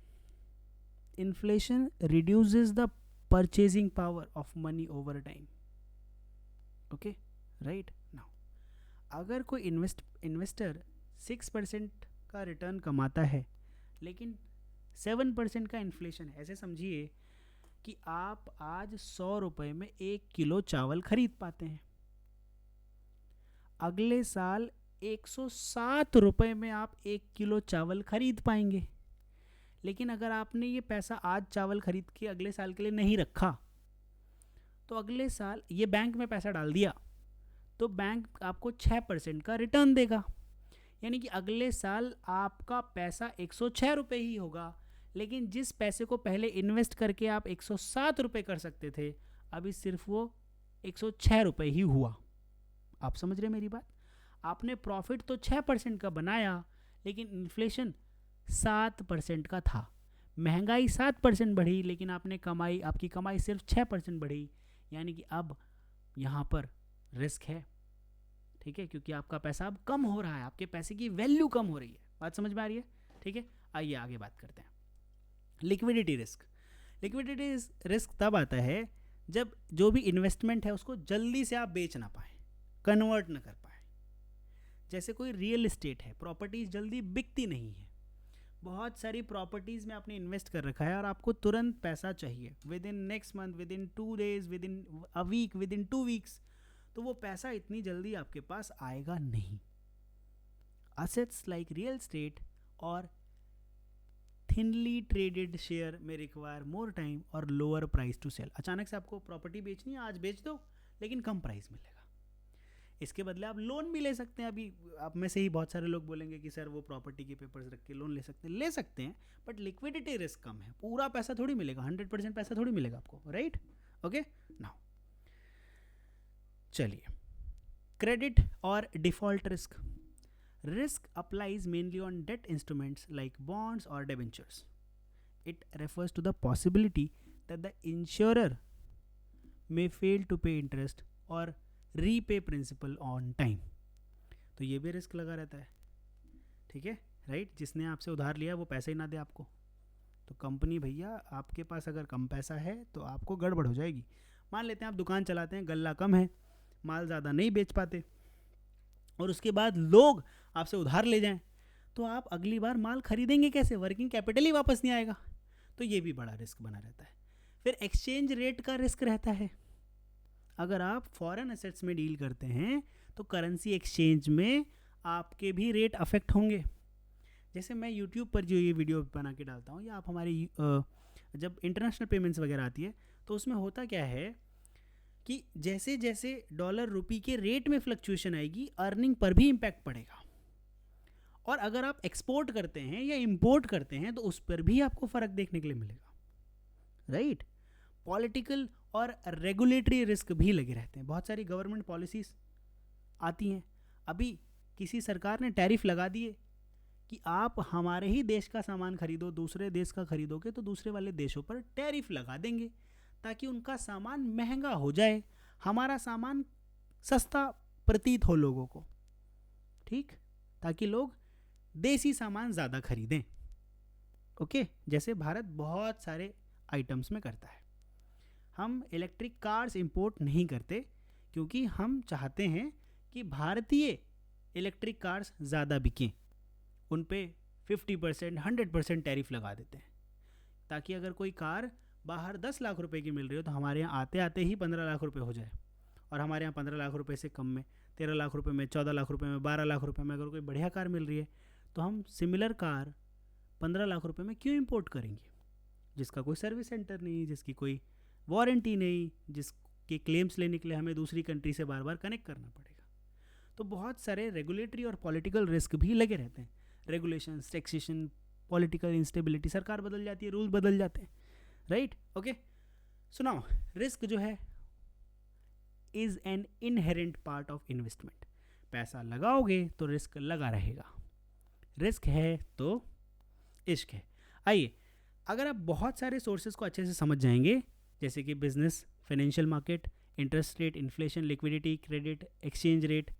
Inflation reduces the purchasing power of money over time. Okay, right. Now अगर कोई इन्वेस्टर 6% का रिटर्न कमाता है लेकिन 7% का इन्फ्लेशन है, ऐसे समझिए कि आप आज 100 रुपये में 1 किलो चावल खरीद पाते हैं, अगले साल 107 रुपये में आप 1 किलो चावल खरीद पाएंगे. लेकिन अगर आपने ये पैसा आज चावल खरीद के अगले साल के लिए नहीं रखा, तो अगले साल ये बैंक में पैसा डाल दिया, तो बैंक आपको 6% का रिटर्न देगा. यानी कि अगले साल आपका पैसा 106 रुपये ही होगा, लेकिन जिस पैसे को पहले इन्वेस्ट करके आप 107 रुपये कर सकते थे, अभी सिर्फ वो 106 रुपये ही हुआ. आप समझ रहे मेरी बात? आपने प्रॉफिट तो 6% का बनाया, लेकिन इन्फ्लेशन 7% का था. महंगाई 7% बढ़ी, लेकिन आपकी कमाई सिर्फ 6% बढ़ी. यानी कि अब यहाँ पर रिस्क है. ठीक है, क्योंकि आपका पैसा अब कम हो रहा है, आपके पैसे की वैल्यू कम हो रही है. बात समझ में आ रही है? ठीक है, आइए आगे बात करते हैं. Liquidity risk. लिक्विडिटी रिस्क तब आता है जब जो भी इन्वेस्टमेंट है उसको जल्दी से आप बेच ना पाए, कन्वर्ट ना कर पाए. जैसे कोई रियल एस्टेट है, प्रॉपर्टीज जल्दी बिकती नहीं है. बहुत सारी प्रॉपर्टीज़ में आपने इन्वेस्ट कर रखा है और आपको तुरंत पैसा चाहिए, within next month, within 2 days, within a week, within 2 weeks, तो वो पैसा इतनी जल्दी आपके पास आएगा नहीं. असेट्स लाइक रियल एस्टेट और थिनली ट्रेडेड शेयर में रिक्वायर मोर टाइम और लोअर प्राइस टू सेल. अचानक से आपको प्रॉपर्टी बेचनी है, आज बेच दो, लेकिन कम प्राइस मिलेगा. इसके बदले आप लोन भी ले सकते हैं. अभी आप में से ही बहुत सारे लोग बोलेंगे कि सर वो प्रॉपर्टी के पेपर्स रख के लोन ले सकते हैं, बट लिक्विडिटी रिस्क कम है. पूरा पैसा थोड़ी मिलेगा, 100% पैसा थोड़ी मिलेगा आपको, राइट? ओके, नाउ चलिए, क्रेडिट और default risk. Risk applies mainly on debt instruments like bonds or debentures. It refers to the possibility that the insurer may fail to pay interest or repay principal on time. तो ये भी risk लगा रहता है. ठीक है, right? जिसने आपसे उधार लिया वो पैसे ही ना दे आपको, तो कंपनी भैया आपके पास अगर कम पैसा है तो आपको गड़बड़ हो जाएगी. मान लेते हैं आप दुकान चलाते हैं, गल्ला कम है, माल ज़्यादा नहीं बेच पाते, और उसके बाद लोग आपसे उधार ले जाएं, तो आप अगली बार माल खरीदेंगे कैसे? वर्किंग कैपिटल ही वापस नहीं आएगा. तो ये भी बड़ा रिस्क बना रहता है. फिर एक्सचेंज रेट का रिस्क रहता है. अगर आप फॉरेन एसेट्स में डील करते हैं तो करेंसी एक्सचेंज में आपके भी रेट अफेक्ट होंगे. जैसे मैं यूट्यूब पर जो ये वीडियो बना के डालता हूँ, या आप हमारी जब इंटरनेशनल पेमेंट्स वगैरह आती है, तो उसमें होता क्या है कि जैसे जैसे डॉलर रुपी के रेट में फ्लक्चुएशन आएगी, अर्निंग पर भी इम्पैक्ट पड़ेगा. और अगर आप एक्सपोर्ट करते हैं या इंपोर्ट करते हैं तो उस पर भी आपको फ़र्क देखने के लिए मिलेगा, राइट? पॉलिटिकल और रेगुलेटरी रिस्क भी लगे रहते हैं. बहुत सारी गवर्नमेंट पॉलिसीज़ आती हैं. अभी किसी सरकार ने टैरिफ लगा दिए कि आप हमारे ही देश का सामान खरीदो, दूसरे देश का खरीदोगे तो दूसरे वाले देशों पर टैरिफ लगा देंगे, ताकि उनका सामान महंगा हो जाए, हमारा सामान सस्ता प्रतीत हो लोगों को. ठीक, ताकि लोग देसी सामान ज़्यादा खरीदें. ओके, जैसे भारत बहुत सारे आइटम्स में करता है. हम इलेक्ट्रिक कार्स इंपोर्ट नहीं करते क्योंकि हम चाहते हैं कि भारतीय इलेक्ट्रिक कार्स ज़्यादा बिकें. उन पे 50%, 100% टैरिफ लगा देते हैं, ताकि अगर कोई कार बाहर 10 लाख रुपए की मिल रही हो तो हमारे यहाँ आते आते ही 15 लाख रुपए हो जाए, और हमारे यहाँ 15 लाख रुपए से कम में, 13 लाख रुपए में, 14 लाख रुपए में, 12 लाख रुपए में अगर कोई बढ़िया कार मिल रही है, तो हम सिमिलर कार 15 लाख रुपए में क्यों इंपोर्ट करेंगे, जिसका कोई सर्विस सेंटर नहीं, जिसकी कोई वारंटी नहीं, जिसके क्लेम्स लेने के लिए हमें दूसरी कंट्री से बार बार कनेक्ट करना पड़ेगा. तो बहुत सारे रेगुलेटरी और पॉलिटिकल रिस्क भी लगे रहते हैं. रेगुलेशन, टैक्सेशन, पॉलिटिकल इंस्टेबिलिटी, सरकार बदल जाती है, रूल बदल जाते हैं, राइट? ओके, सुनाओ, रिस्क जो है is an inherent part of investment. पैसा लगाओगे तो रिस्क लगा रहेगा. रिस्क है तो इश्क है. आइए, अगर आप बहुत सारे सोर्सेज को अच्छे से समझ जाएंगे, जैसे कि business, financial market, interest rate, inflation, liquidity, credit, exchange rate,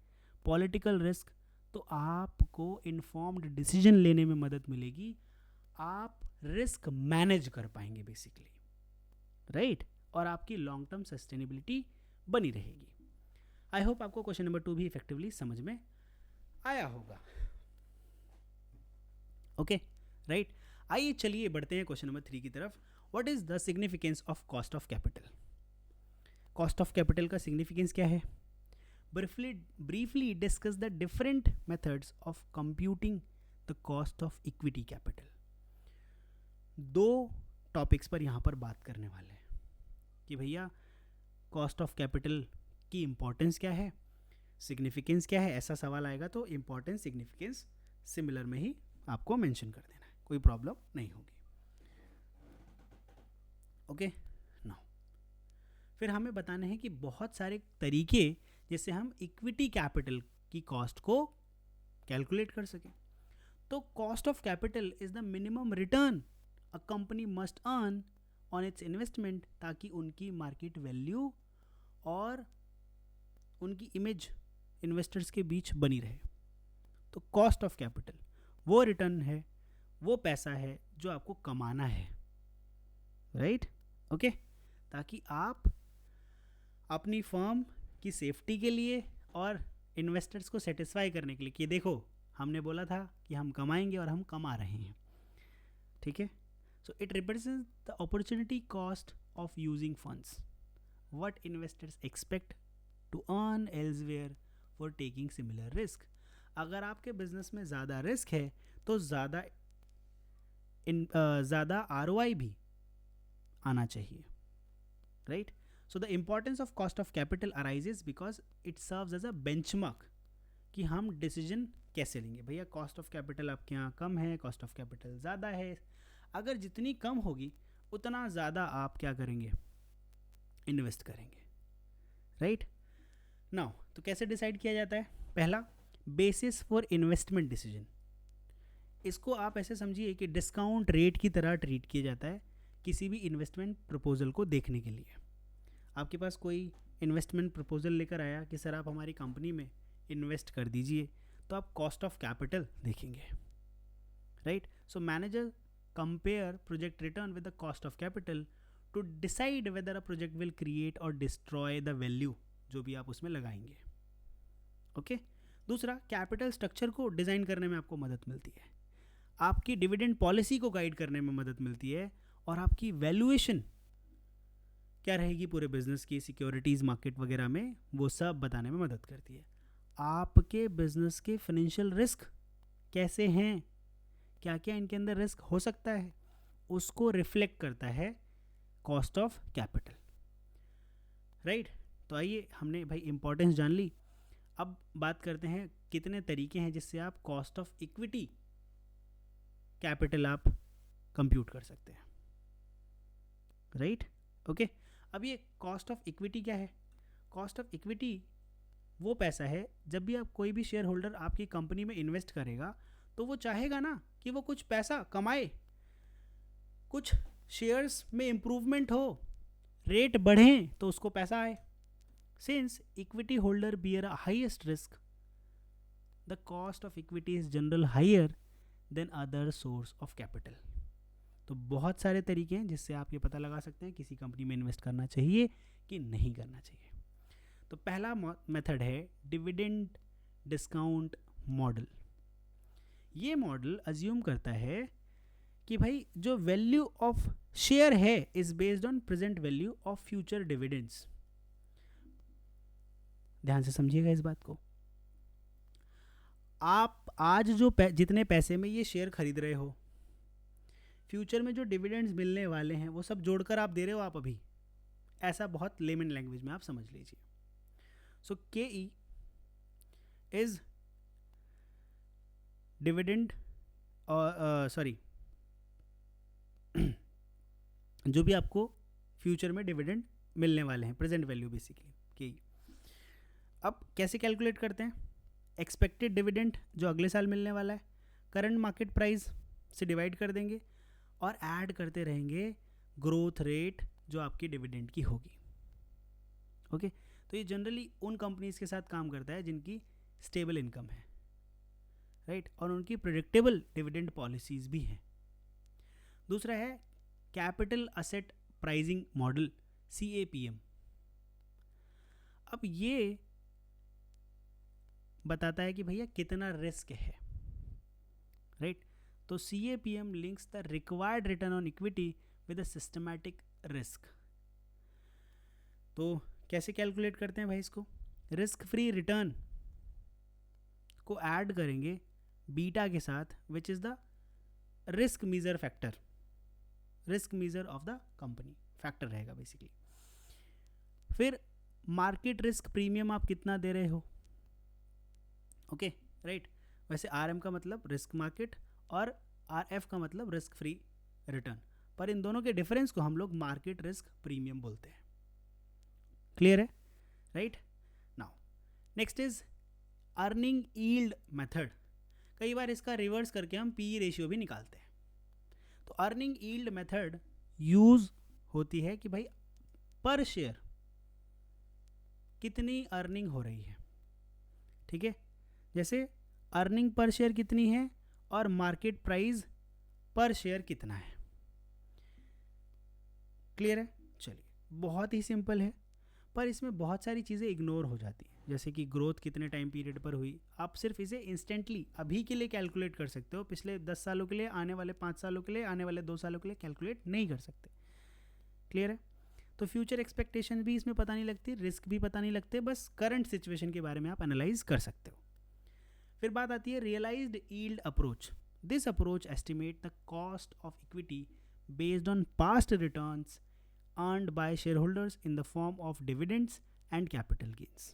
political risk, तो आपको इन्फॉर्म्ड डिसीजन लेने में मदद मिलेगी. आप रिस्क मैनेज कर पाएंगे बेसिकली, राइट? और आपकी लॉन्ग टर्म सस्टेनेबिलिटी बनी रहेगी। आई होप आपको क्वेश्चन नंबर 2 भी इफेक्टिवली समझ में आया होगा। ओके राइट, आइए चलिए बढ़ते हैं क्वेश्चन नंबर 3 की तरफ। What is the significance of cost of capital? Cost of capital का सिग्निफिकेंस क्या है? Briefly discuss the different methods of computing the cost of equity capital. दो टॉपिक्स पर यहाँ पर बात करने वाले हैं कि भैया कॉस्ट ऑफ कैपिटल की इम्पोर्टेंस क्या है, सिग्निफिकेंस क्या है। ऐसा सवाल आएगा तो इम्पोर्टेंस सिग्निफिकेंस सिमिलर में ही आपको मेंशन कर देना है, कोई प्रॉब्लम नहीं होगी। ओके नाउ फिर हमें बताना है कि बहुत सारे तरीके जिससे हम इक्विटी कैपिटल की कॉस्ट को कैलकुलेट कर सकें। तो cost of capital is the minimum return a company must earn on it's investment, ताकि उनकी मार्केट वैल्यू और उनकी इमेज इन्वेस्टर्स के बीच बनी रहे। तो कॉस्ट ऑफ कैपिटल वो रिटर्न है, वो पैसा है जो आपको कमाना है, राइट ओके, ताकि आप अपनी फर्म की सेफ्टी के लिए और इन्वेस्टर्स को सेटिस्फाई करने के लिए कि देखो हमने बोला था कि हम कमाएंगे और हम कमा रहे हैं, ठीक है। So it represents the opportunity cost of using funds what investors expect to earn elsewhere for taking similar risk. अगर आपके बिजनेस में ज़्यादा रिस्क है तो ज़्यादा ROI भी आना चाहिए, right. So the importance of cost of capital arises because it serves as a benchmark कि हम डिसीजन कैसे लेंगे। भैया कॉस्ट ऑफ कैपिटल आपके यहाँ कम है, कॉस्ट ऑफ कैपिटल ज़्यादा है। अगर जितनी कम होगी उतना ज़्यादा आप क्या करेंगे, इन्वेस्ट करेंगे, राइट। नाउ तो कैसे डिसाइड किया जाता है? पहला, बेसिस फॉर इन्वेस्टमेंट डिसीजन। इसको आप ऐसे समझिए कि डिस्काउंट रेट की तरह ट्रीट किया जाता है किसी भी इन्वेस्टमेंट प्रपोजल को देखने के लिए। आपके पास कोई इन्वेस्टमेंट प्रपोजल लेकर आया कि सर आप हमारी कंपनी में इन्वेस्ट कर दीजिए, तो आप कॉस्ट ऑफ कैपिटल देखेंगे, right. So manager compare project return with the cost of capital to decide whether a project will create और डिस्ट्रॉय द वैल्यू जो भी आप उसमें लगाएंगे, ओके। दूसरा, कैपिटल स्ट्रक्चर को डिज़ाइन करने में आपको मदद मिलती है, आपकी डिविडेंड पॉलिसी को गाइड करने में मदद मिलती है, और आपकी वैल्यूएशन क्या रहेगी पूरे बिजनेस की, सिक्योरिटीज़ मार्केट वगैरह में, वो सब बताने में मदद करती है। आपके बिजनेस के फाइनेंशियल रिस्क कैसे हैं, क्या क्या इनके अंदर रिस्क हो सकता है, उसको रिफ्लेक्ट करता है कॉस्ट ऑफ कैपिटल, राइट। तो आइए, हमने भाई इंपॉर्टेंस जान ली, अब बात करते हैं कितने तरीके हैं जिससे आप कॉस्ट ऑफ इक्विटी कैपिटल आप कंप्यूट कर सकते हैं, राइट ओके। अब ये कॉस्ट ऑफ इक्विटी क्या है? कॉस्ट ऑफ इक्विटी वो पैसा है जब भी आप कोई भी शेयर होल्डर आपकी कंपनी में इन्वेस्ट करेगा तो वो चाहेगा ना कि वो कुछ पैसा कमाए, कुछ शेयर्स में इम्प्रूवमेंट हो, रेट बढ़े तो उसको पैसा आए। Since equity holder bear a highest risk, the cost of equity is general higher than other source of capital. तो बहुत सारे तरीके हैं जिससे आप ये पता लगा सकते हैं किसी कंपनी में इन्वेस्ट करना चाहिए कि नहीं करना चाहिए। तो पहला मेथड है डिविडेंड डिस्काउंट मॉडल। ये मॉडल अज्यूम करता है कि भाई जो वैल्यू ऑफ शेयर है is based on present value of future dividends. ध्यान से समझिएगा इस बात को। आप आज जो जितने पैसे में ये शेयर खरीद रहे हो, फ्यूचर में जो डिविडेंड्स मिलने वाले हैं वो सब जोड़कर आप दे रहे हो आप अभी, ऐसा बहुत लेमन लैंग्वेज में आप समझ लीजिए। सो KE इज डिविडेंड और सॉरी जो भी आपको फ्यूचर में डिविडेंड मिलने वाले हैं, प्रेजेंट वैल्यू बेसिकली KE। अब कैसे कैलकुलेट करते हैं? एक्सपेक्टेड डिविडेंड जो अगले साल मिलने वाला है करंट मार्केट प्राइस से डिवाइड कर देंगे और ऐड करते रहेंगे ग्रोथ रेट जो आपकी डिविडेंड की होगी, ओके। तो ये जनरली उन कंपनीज के साथ काम करता है जिनकी स्टेबल इनकम है, राइट, और उनकी प्रेडिक्टेबल डिविडेंड पॉलिसीज़ भी हैं। दूसरा है capital asset pricing model CAPM। अब ये बताता है कि भैया कितना रिस्क है, राइट। तो CAPM links the required return on equity with a systematic risk. तो कैसे कैलकुलेट करते हैं भाई इसको? रिस्क फ्री रिटर्न को ऐड करेंगे बीटा के साथ, which is the risk measure factor, risk measure of the company factor रहेगा बेसिकली। फिर मार्केट रिस्क प्रीमियम आप कितना दे रहे हो, ओके, राइट। वैसे RM का मतलब रिस्क मार्केट और RF का मतलब रिस्क फ्री रिटर्न, पर इन दोनों के डिफरेंस को हम लोग मार्केट रिस्क प्रीमियम बोलते हैं। क्लियर है, right. Now next is earning yield method. कई बार इसका रिवर्स करके हम PE रेशियो भी निकालते हैं। तो अर्निंग यील्ड मेथड यूज होती है कि भाई पर शेयर कितनी अर्निंग हो रही है, ठीक है। जैसे अर्निंग पर शेयर कितनी है और मार्केट प्राइस पर शेयर कितना है। क्लियर है? चलिए, बहुत ही सिंपल है, पर इसमें बहुत सारी चीज़ें इग्नोर हो जाती हैं, जैसे कि ग्रोथ कितने टाइम पीरियड पर हुई। आप सिर्फ इसे इंस्टेंटली अभी के लिए कैलकुलेट कर सकते हो, पिछले 10 सालों के लिए, आने वाले 5 सालों के लिए, आने वाले 2 सालों के लिए कैलकुलेट नहीं कर सकते। क्लियर है? तो फ्यूचर एक्सपेक्टेशन भी इसमें पता नहीं लगती, रिस्क भी पता नहीं लगते, बस करंट सिचुएशन के बारे में आप एनालाइज कर सकते हो। फिर बात आती है realised yield approach. This approach estimate the cost of equity based on past returns earned by shareholders in the form of dividends and capital gains.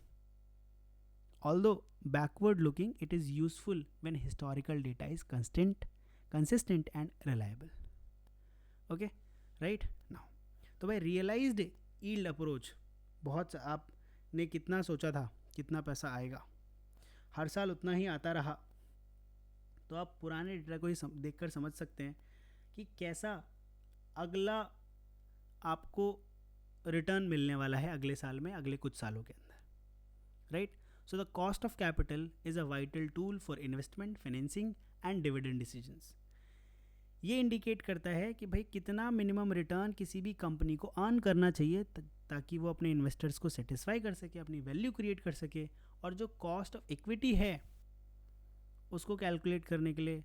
Although backward looking, it is useful when historical data is consistent and reliable. Okay, right now. तो भाई realized yield approach, बहुत आपने कितना सोचा था कितना पैसा आएगा, हर साल उतना ही आता रहा, तो आप पुराने डेटा को ही देखकर समझ सकते हैं कि कैसा अगला आपको रिटर्न मिलने वाला है अगले साल में, अगले कुछ सालों के अंदर, right. So the cost of capital is a vital tool for investment, financing and dividend decisions. ये इंडिकेट करता है कि भाई कितना मिनिमम रिटर्न किसी भी कंपनी को अर्न करना चाहिए ताकि वो अपने इन्वेस्टर्स को सेटिस्फाई कर सके, अपनी वैल्यू क्रिएट कर सके, और जो कॉस्ट ऑफ इक्विटी है उसको कैलकुलेट करने के लिए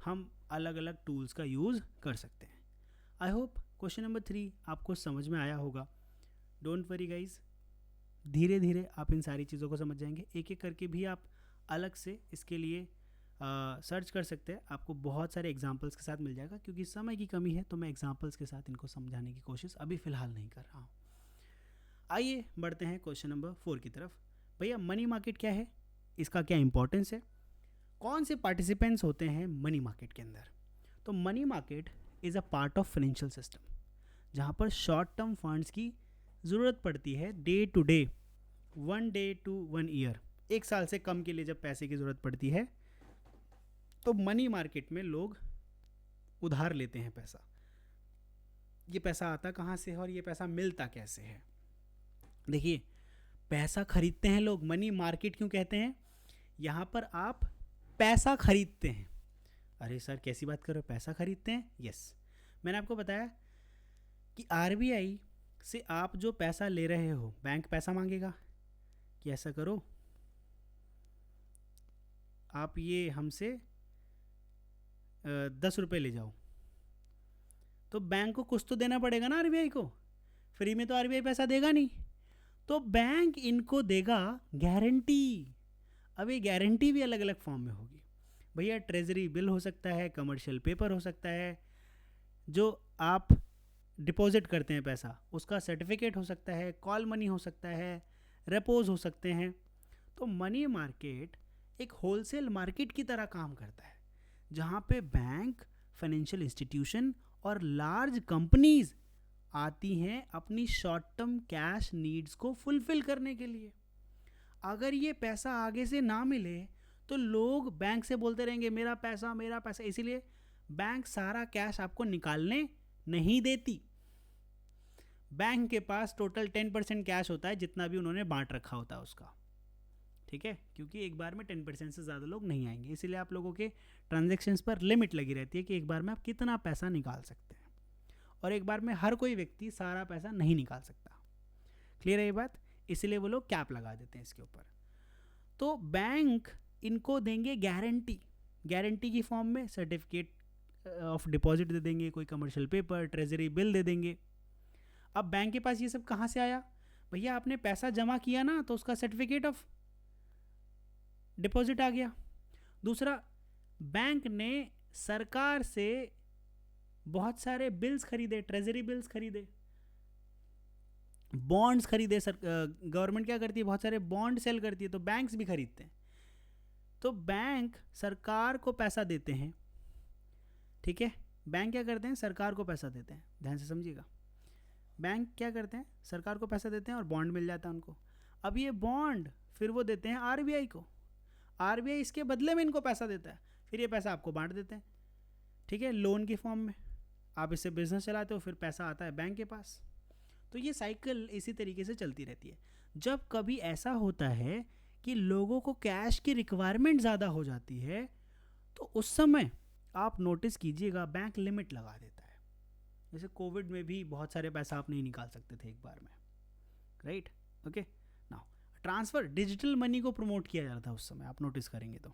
हम अलग अलग टूल्स का यूज़ कर सकते हैं। आई होप क्वेश्चन नंबर 3 आपको समझ में आया होगा। डोंट वरी गाइज, धीरे धीरे आप इन सारी चीज़ों को समझ जाएंगे। एक एक करके भी आप अलग से इसके लिए सर्च कर सकते हैं, आपको बहुत सारे एग्जांपल्स के साथ मिल जाएगा। क्योंकि समय की कमी है तो मैं एग्जांपल्स के साथ इनको समझाने की कोशिश अभी फ़िलहाल नहीं कर रहा हूँ। आइए बढ़ते हैं क्वेश्चन नंबर 4 की तरफ। भैया मनी मार्केट क्या है, इसका क्या इंपॉर्टेंस है, कौन से पार्टिसिपेंट्स होते हैं मनी मार्केट के अंदर। तो money market is a part of financial system जहाँ पर शॉर्ट टर्म फंड्स की ज़रूरत पड़ती है, day to day, 1 day to 1 year, एक साल से कम के लिए जब पैसे की ज़रूरत पड़ती है तो मनी मार्केट में लोग उधार लेते हैं पैसा। ये पैसा आता कहाँ से है और ये पैसा मिलता कैसे है। देखिए, पैसा खरीदते हैं लोग, मनी मार्केट क्यों कहते हैं, यहाँ पर आप पैसा खरीदते हैं। अरे सर कैसी बात कर रहे हो, पैसा खरीदते हैं? यस, मैंने आपको बताया कि RBI से आप जो पैसा ले रहे हो, बैंक पैसा मांगेगा कि ऐसा करो, आप ये हमसे 10 रुपये ले जाओ, तो बैंक को कुछ तो देना पड़ेगा ना RBI को, फ्री में तो RBI पैसा देगा नहीं, तो बैंक इनको देगा गारंटी। अब ये गारंटी भी अलग अलग फॉर्म में होगी भैया, ट्रेजरी बिल हो सकता है, कमर्शियल पेपर हो सकता है, जो आप डिपॉजिट करते हैं पैसा उसका सर्टिफिकेट हो सकता है, कॉल मनी हो सकता है, रेपोज हो सकते हैं। तो मनी मार्केट एक होलसेल मार्केट की तरह काम करता है जहाँ पे बैंक, फाइनेंशियल इंस्टीट्यूशन और लार्ज कंपनीज आती हैं अपनी शॉर्ट टर्म कैश नीड्स को फुलफिल करने के लिए। अगर ये पैसा आगे से ना मिले तो लोग बैंक से बोलते रहेंगे मेरा पैसा मेरा पैसा, इसीलिए बैंक सारा कैश आपको निकालने नहीं देती। बैंक के पास टोटल 10% कैश होता है जितना भी उन्होंने बांट रखा होता है उसका, ठीक है, क्योंकि एक बार में 10% से ज़्यादा लोग नहीं आएंगे, इसीलिए आप लोगों के ट्रांजैक्शंस पर लिमिट लगी रहती है कि एक बार में आप कितना पैसा निकाल सकते हैं। और एक बार में हर कोई व्यक्ति सारा पैसा नहीं निकाल सकता। क्लियर है ये बात? इसलिए वो लोग कैप लगा देते हैं इसके ऊपर। तो बैंक इनको देंगे गारंटी, गारंटी की फॉर्म में सर्टिफिकेट ऑफ डिपॉजिट दे देंगे, कोई कमर्शियल पेपर, ट्रेजरी बिल दे देंगे। अब बैंक के पास ये सब कहाँ से आया? भैया आपने पैसा जमा किया ना, तो उसका सर्टिफिकेट ऑफ डिपॉजिट आ गया। दूसरा, बैंक ने सरकार से बहुत सारे बिल्स खरीदे, ट्रेजरी बिल्स खरीदे, बॉन्ड्स खरीदे। गवर्नमेंट क्या करती है, बहुत सारे बॉन्ड सेल करती है, तो बैंक्स भी खरीदते हैं। तो बैंक सरकार को पैसा देते हैं, ठीक है। बैंक क्या करते हैं, सरकार को पैसा देते हैं, ध्यान से समझिएगा। बैंक क्या करते हैं, सरकार को पैसा देते हैं और बॉन्ड मिल जाता है उनको। अब ये बॉन्ड फिर वो देते हैं आरबीआई को, आरबीआई इसके बदले में इनको पैसा देता है, फिर ये पैसा आपको बांट देते हैं, ठीक है, लोन की फॉर्म में। आप इससे बिजनेस चलाते हो, फिर पैसा आता है बैंक के पास। तो ये साइकिल इसी तरीके से चलती रहती है। जब कभी ऐसा होता है कि लोगों को कैश की रिक्वायरमेंट ज़्यादा हो जाती है, तो उस समय आप नोटिस कीजिएगा बैंक लिमिट लगा देता है। जैसे कोविड में भी बहुत सारे पैसा आप नहीं निकाल सकते थे एक बार में, right? Okay, now transfer, digital money को प्रमोट किया जा रहा था उस समय, आप नोटिस करेंगे तो,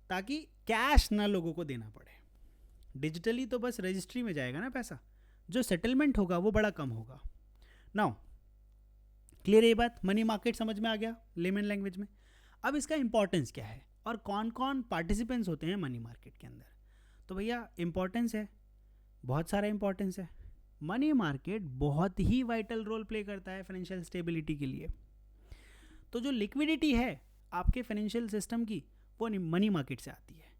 ताकि कैश ना लोगों को देना पड़े। डिजिटली तो बस रजिस्ट्री में जाएगा ना पैसा, जो सेटलमेंट होगा वो बड़ा कम होगा। नाउ क्लियर है ये बात? मनी मार्केट समझ में आ गया लेमन लैंग्वेज में। अब इसका इंपॉर्टेंस क्या है और कौन कौन पार्टिसिपेंट्स होते हैं मनी मार्केट के अंदर? तो भैया इंपॉर्टेंस है, बहुत सारा इंपॉर्टेंस है। मनी मार्केट बहुत ही वाइटल रोल प्ले करता है फाइनेंशियल स्टेबिलिटी के लिए। तो जो लिक्विडिटी है आपके फाइनेंशियल सिस्टम की, वो मनी मार्केट से आती है।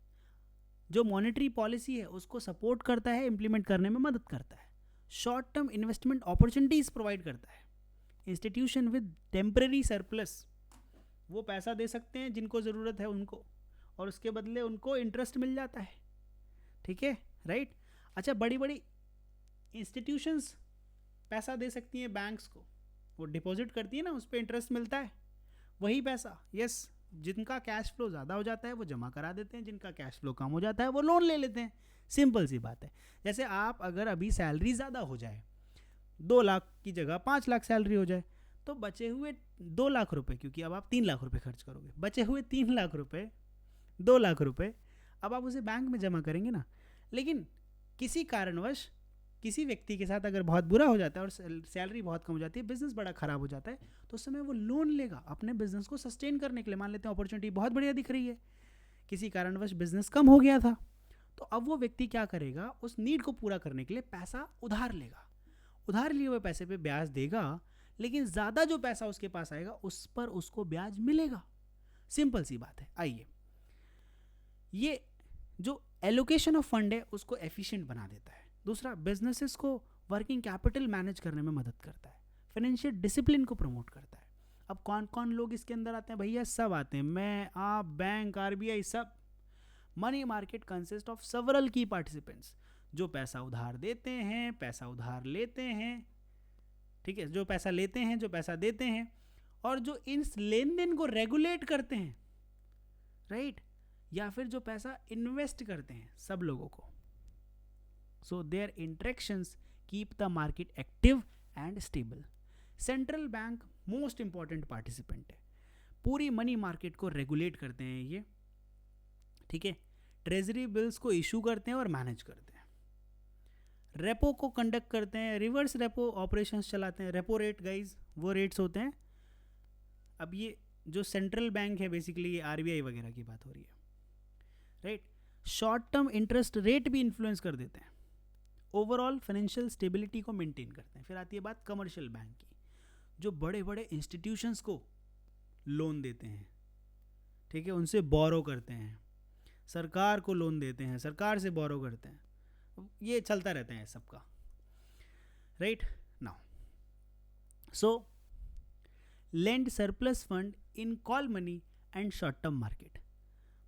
जो मॉनेटरी पॉलिसी है उसको सपोर्ट करता है, इम्प्लीमेंट करने में मदद करता है। Short term investment opportunities provide करता है। इंस्टीट्यूशन विद टेम्पररी सरप्लस, वो पैसा दे सकते हैं जिनको ज़रूरत है उनको, और उसके बदले उनको इंटरेस्ट मिल जाता है, ठीक है, राइट? अच्छा, बड़ी बड़ी इंस्टीट्यूशंस पैसा दे सकती हैं बैंक्स को, वो डिपॉजिट करती है ना, उस पर इंटरेस्ट मिलता है। वही पैसा, यस, जिनका कैश फ्लो ज़्यादा हो जाता है वो जमा करा देते हैं, जिनका कैश फ्लो कम हो जाता है वो लोन ले लेते हैं। सिंपल सी बात है। जैसे आप अगर अभी सैलरी ज़्यादा हो जाए, 2 लाख की जगह 5 लाख सैलरी हो जाए, तो बचे हुए 2 लाख रुपए, क्योंकि अब आप 3 लाख रुपए खर्च करोगे, बचे हुए 3 लाख रुपए, 2 लाख रुपए अब आप उसे बैंक में जमा करेंगे ना। लेकिन किसी कारणवश किसी व्यक्ति के साथ अगर बहुत बुरा हो जाता है और सैलरी बहुत कम हो जाती है, बिजनेस बड़ा ख़राब हो जाता है, तो उस समय वो लोन लेगा अपने बिजनेस को सस्टेन करने के लिए। मान लेते हैं अपॉर्चुनिटी बहुत बढ़िया दिख रही है, किसी कारणवश बिजनेस कम हो गया था, तो अब वो व्यक्ति क्या करेगा, उस नीड को पूरा करने के लिए पैसा उधार लेगा। उधार लिए हुए पैसे पे ब्याज देगा, लेकिन ज़्यादा जो पैसा उसके पास आएगा उस पर उसको ब्याज मिलेगा। सिंपल सी बात है। आइए, ये जो एलोकेशन ऑफ फंड है उसको एफिशिएंट बना देता है। दूसरा, बिजनेसेस को वर्किंग कैपिटल मैनेज करने में मदद करता है, फाइनेंशियल डिसिप्लिन को प्रमोट करता है। अब कौन कौन लोग इसके अंदर आते हैं भैया? सब आते हैं, मैं, आप, बैंक, आरबीआई, सब। Money market consist of several की पार्टिसिपेंट्स, जो पैसा उधार देते हैं, पैसा उधार लेते हैं, ठीक है, जो पैसा लेते हैं, जो पैसा देते हैं, और जो इन लेन देन को रेगुलेट करते हैं, राइट, या फिर जो पैसा इन्वेस्ट करते हैं, सब लोगों को। So their interactions keep the market active and stable. Central bank most important participant है, पूरी मनी मार्केट को रेगुलेट करते हैं ये, ठीक है, ट्रेजरी बिल्स को इशू करते हैं और मैनेज करते हैं, रेपो को कंडक्ट करते हैं, रिवर्स रेपो ऑपरेशंस चलाते हैं। रेपो रेट गाइज वो रेट्स होते हैं, अब ये जो सेंट्रल बैंक है बेसिकली ये आरबीआई वगैरह की बात हो रही है, right. Short term interest rate भी इन्फ्लुएंस कर देते हैं, ओवरऑल फाइनेंशियल स्टेबिलिटी को मेंटेन करते हैं। फिर आती है बात कमर्शियल बैंक की, जो बड़े बड़े इंस्टीट्यूशंस को लोन देते हैं, ठीक है, उनसे बोरो करते हैं, सरकार को लोन देते हैं, सरकार से बोरो करते हैं, ये चलता रहता है सबका, right. Now so lend surplus fund in call money and short term market,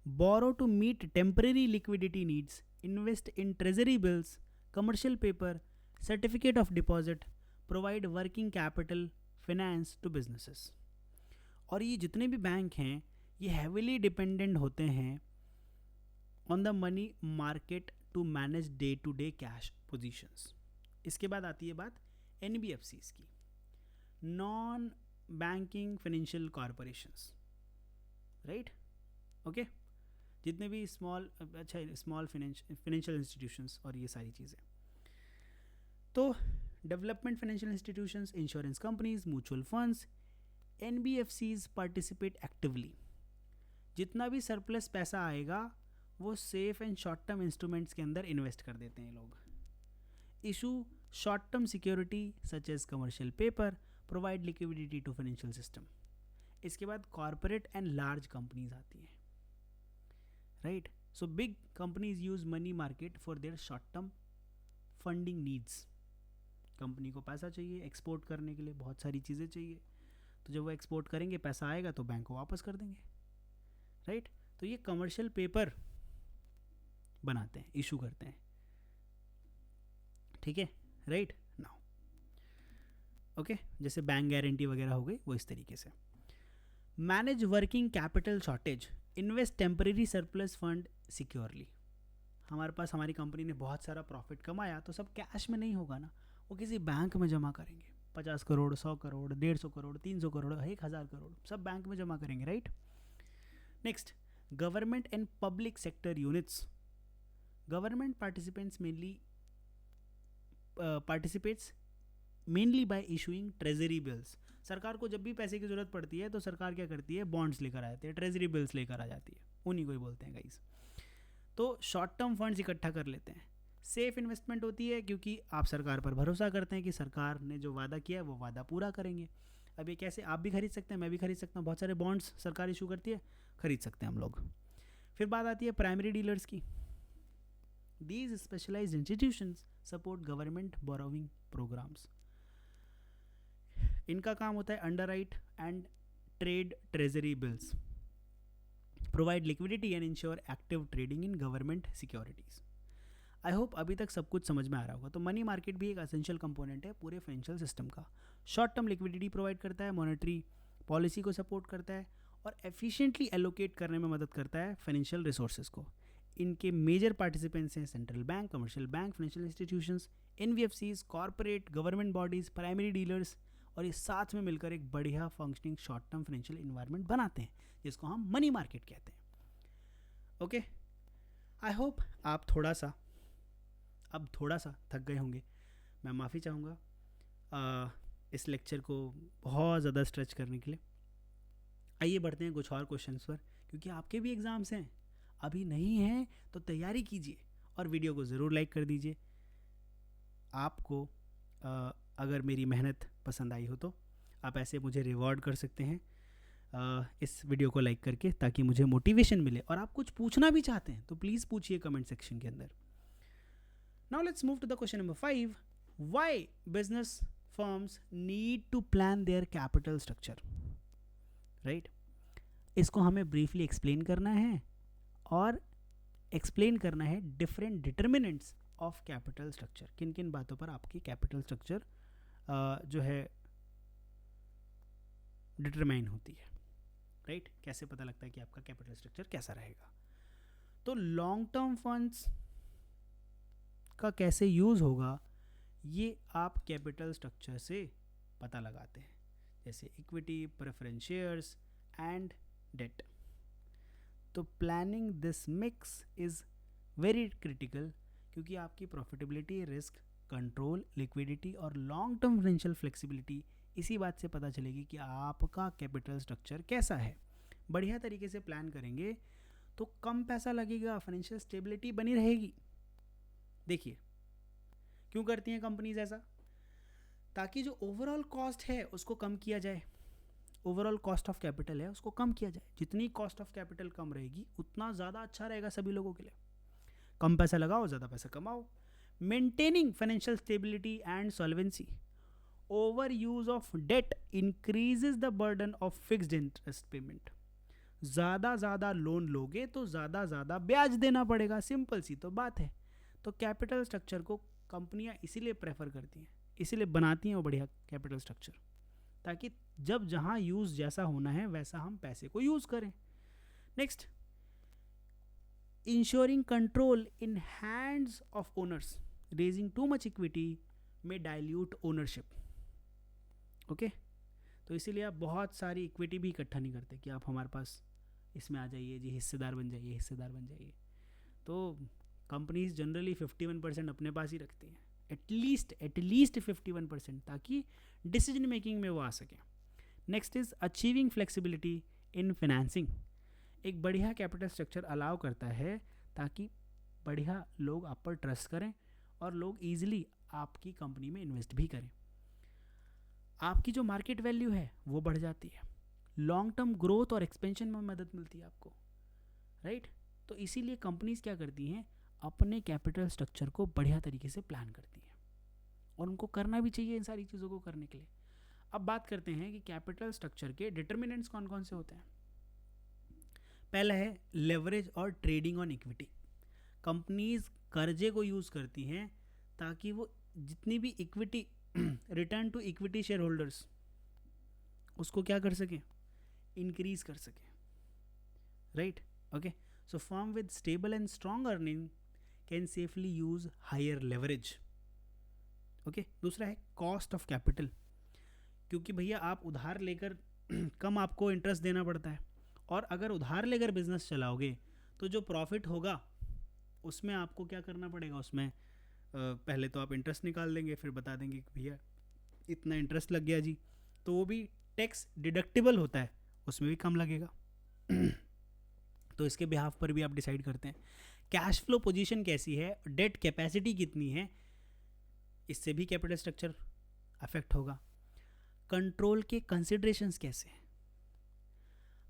borrow to meet temporary liquidity needs, invest in treasury bills, commercial paper, certificate of deposit, provide working capital finance to businesses। और ये जितने भी bank हैं ये heavily dependent होते हैं on the money market to manage day to day cash positions. इसके बाद आती है बात NBFCs की, non banking financial corporations, right, okay, जितने भी स्मॉल फाइनेंशियल इंस्टीट्यूशंस और ये सारी चीज़ें। तो development financial institutions, insurance companies, mutual funds, NBFCs participate actively. जितना भी सरप्लस पैसा आएगा वो safe and short term instruments के अंदर इन्वेस्ट कर देते हैं लोग। Issue short term security such as commercial paper, provide liquidity to financial system. इसके बाद कॉर्पोरेट एंड लार्ज कंपनीज आती हैं, right. So big companies use money market for their short term funding needs. Company को पैसा चाहिए export करने के लिए, बहुत सारी चीज़ें चाहिए, तो जब वो एक्सपोर्ट करेंगे पैसा आएगा तो बैंक को वापस कर देंगे, राइट। तो ये कमर्शियल पेपर बनाते हैं, इशू करते हैं, ठीक है, राइट नाउ, ओके। जैसे बैंक गारंटी वगैरह हो गई, वो इस तरीके से। Manage working capital shortage, invest temporary surplus fund securely. हमारे पास, हमारी कंपनी ने बहुत सारा प्रॉफिट कमाया तो सब कैश में नहीं होगा ना, वो किसी बैंक में जमा करेंगे। 50 करोड़, 100 करोड़, 150 करोड़, 300 करोड़, 1000 करोड़, सब बैंक में जमा करेंगे, right. Next, government and public sector units. Government participates mainly by issuing treasury bills. सरकार को जब भी पैसे की जरूरत पड़ती है तो सरकार क्या करती है, बॉन्ड्स लेकर आ जाती है, ट्रेजरी बिल्स लेकर आ जाती है, उन्हीं को ही बोलते हैं गाइस। तो शॉर्ट टर्म फंड्स इकट्ठा कर लेते हैं। सेफ इन्वेस्टमेंट होती है क्योंकि आप सरकार पर भरोसा करते हैं कि सरकार ने जो वादा किया है वो वादा पूरा करेंगे। अब ये कैसे, आप भी खरीद सकते हैं, मैं भी खरीद सकता हूँ, बहुत सारे बॉन्ड्स सरकार इशू करती है, खरीद सकते हैं हम लोग। फिर बात आती है प्राइमरी डीलर्स की। These specialised institutions support government borrowing programmes. इनका काम होता है underwrite and trade treasury bills, provide liquidity and ensure active trading in government securities. I hope अभी तक सब कुछ समझ में आ रहा होगा। तो मनी मार्केट भी एक एसेंशियल कंपोनेंट है पूरे फाइनेंशियल सिस्टम का। शॉर्ट टर्म लिक्विडिटी प्रोवाइड करता है, मॉनेटरी पॉलिसी को सपोर्ट करता है और एफिशिएंटली एलोकेट करने में मदद करता है फाइनेंशियल रिसोर्सेज को। इनके मेजर पार्टिसिपेंट्स हैं central bank, commercial bank, financial institutions, NBFCs, corporate, government bodies, primary dealers, और ये साथ में मिलकर एक बढ़िया functioning short term financial environment बनाते हैं जिसको हम मनी मार्केट कहते हैं, ओके। आई होप आप थोड़ा सा थक गए होंगे, मैं माफ़ी चाहूँगा इस लेक्चर को बहुत ज़्यादा स्ट्रेच करने के लिए। आइए बढ़ते हैं कुछ और क्वेश्चंस पर, क्योंकि आपके भी एग्ज़ाम्स हैं, अभी नहीं हैं तो तैयारी कीजिए और वीडियो को ज़रूर लाइक कर दीजिए। आपको अगर मेरी मेहनत पसंद आई हो तो आप ऐसे मुझे रिवॉर्ड कर सकते हैं इस वीडियो को लाइक करके, ताकि मुझे मोटिवेशन मिले। और आप कुछ पूछना भी चाहते हैं तो प्लीज़ पूछिए कमेंट सेक्शन के अंदर। Now let's move to the question number 5, why business firms need to plan their capital structure, right. इसको हमें ब्रीफली एक्सप्लेन करना है और एक्सप्लेन करना है different determinants of capital structure, किन किन बातों पर आपकी कैपिटल स्ट्रक्चर जो है डिटरमाइन होती है, राइट। कैसे पता लगता है कि आपका कैपिटल स्ट्रक्चर कैसा रहेगा। तो लॉन्ग टर्म फंड्स का कैसे यूज़ होगा ये आप कैपिटल स्ट्रक्चर से पता लगाते हैं, जैसे equity, preference shares and debt. तो planning this mix is very critical, क्योंकि आपकी प्रॉफिटेबिलिटी, रिस्क कंट्रोल, लिक्विडिटी और लॉन्ग टर्म फाइनेंशियल फ्लेक्सिबिलिटी इसी बात से पता चलेगी कि आपका कैपिटल स्ट्रक्चर कैसा है। बढ़िया तरीके से प्लान करेंगे तो कम पैसा लगेगा, फाइनेंशियल स्टेबिलिटी बनी रहेगी। देखिए क्यों करती हैं कंपनीज ऐसा, ताकि जो ओवरऑल कॉस्ट है उसको कम किया जाए, ओवरऑल कॉस्ट ऑफ कैपिटल है उसको कम किया जाए। जितनी कॉस्ट ऑफ कैपिटल कम रहेगी उतना ज़्यादा अच्छा रहेगा सभी लोगों के लिए। कम पैसा लगाओ, ज़्यादा पैसा कमाओ। Maintaining financial stability and solvency. Over use of debt increases the burden of fixed interest payment. ज़्यादा लोन लोगे तो ज़्यादा ब्याज देना पड़ेगा, सिंपल सी तो बात है। तो कैपिटल स्ट्रक्चर को कंपनियां इसीलिए प्रेफर करती हैं, इसीलिए बनाती हैं वो बढ़िया कैपिटल स्ट्रक्चर, ताकि जब जहाँ यूज़ जैसा होना है वैसा हम पैसे को यूज़ करें। Next, ensuring control in hands of owners. Raising too much equity में डाइल्यूट ओनरशिप। ओके, तो इसीलिए आप बहुत सारी इक्विटी भी इकट्ठा नहीं करते कि आप हमारे पास इसमें आ जाइए जी, हिस्सेदार बन जाइए, हिस्सेदार बन जाइए। तो कंपनीज जनरली 51% अपने पास ही रखती हैं, एटलीस्ट 51%, ताकि डिसीजन मेकिंग में वो आ सकें। Next is achieving flexibility in financing. एक बढ़िया कैपिटल स्ट्रक्चर अलाउ करता है ताकि बढ़िया लोग आप पर ट्रस्ट करें और लोग ईजिली आपकी कंपनी में इन्वेस्ट भी करें। आपकी जो मार्केट वैल्यू है वो बढ़ जाती है, लॉन्ग टर्म ग्रोथ और एक्सपेंशन में मदद मिलती है आपको, राइट। तो इसीलिए कंपनीज क्या करती हैं, अपने कैपिटल स्ट्रक्चर को बढ़िया तरीके से प्लान करती हैं, और उनको करना भी चाहिए इन सारी चीज़ों को करने के लिए। अब बात करते हैं कि कैपिटल स्ट्रक्चर के डिटर्मिनेंट्स कौन कौन से होते हैं। पहला है लेवरेज और ट्रेडिंग ऑन इक्विटी। कंपनीज कर्जे को यूज़ करती हैं ताकि वो जितनी भी equity return to equity share holders उसको क्या कर सकें, इंक्रीज कर सकें, right. Okay, so firm with stable and strong earning can safely use higher leverage. Okay, दूसरा है कॉस्ट ऑफ कैपिटल, क्योंकि भैया आप उधार लेकर कम आपको इंटरेस्ट देना पड़ता है, और अगर उधार लेकर बिजनेस चलाओगे तो जो प्रॉफिट होगा उसमें आपको क्या करना पड़ेगा, उसमें पहले तो आप इंटरेस्ट निकाल देंगे, फिर बता देंगे कि भैया इतना इंटरेस्ट लग गया जी, तो वो भी टैक्स डिडक्टिबल होता है, उसमें भी कम लगेगा। तो इसके बिहाफ पर भी आप डिसाइड करते हैं। कैश फ्लो पोजीशन कैसी है, डेट कैपेसिटी कितनी है, इससे भी कैपिटल स्ट्रक्चर अफेक्ट होगा। कंट्रोल के कंसिडरेशंस कैसे हैं,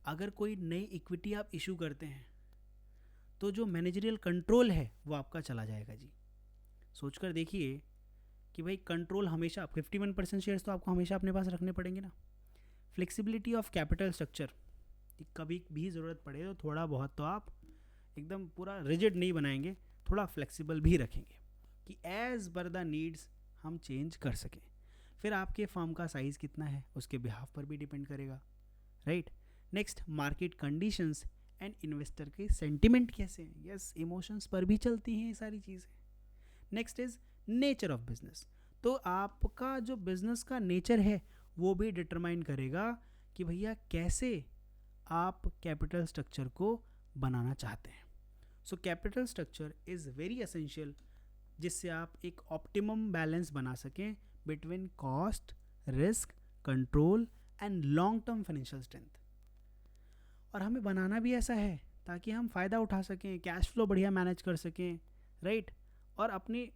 अगर कोई नई इक्विटी आप इशू करते हैं तो जो मैनेजरियल कंट्रोल है वो आपका चला जाएगा जी। सोचकर देखिए कि भाई कंट्रोल हमेशा 51% शेयर्स तो आपको हमेशा अपने पास रखने पड़ेंगे ना। फ्लेक्सिबिलिटी ऑफ कैपिटल स्ट्रक्चर, कभी भी ज़रूरत पड़े तो थोड़ा बहुत तो आप एकदम पूरा रिजिड नहीं बनाएंगे, थोड़ा फ्लेक्सिबल भी रखेंगे कि एज पर द नीड्स हम चेंज कर सकें। फिर आपके फर्म का साइज़ कितना है उसके बिहाफ पर भी डिपेंड करेगा, right. Next, market conditions and investor के सेंटिमेंट कैसे हैं, यस, इमोशंस पर भी चलती हैं ये सारी चीज़ें। Next is nature of business, तो आपका जो बिजनेस का नेचर है वो भी डिटरमाइन करेगा कि भैया कैसे आप कैपिटल स्ट्रक्चर को बनाना चाहते हैं। So capital structure is very essential, जिससे आप एक ऑप्टिमम बैलेंस बना सकें between cost, risk, control and long term financial strength. और हमें बनाना भी ऐसा है ताकि हम फ़ायदा उठा सकें, कैश फ्लो बढ़िया मैनेज कर सकें, राइट। और अपनी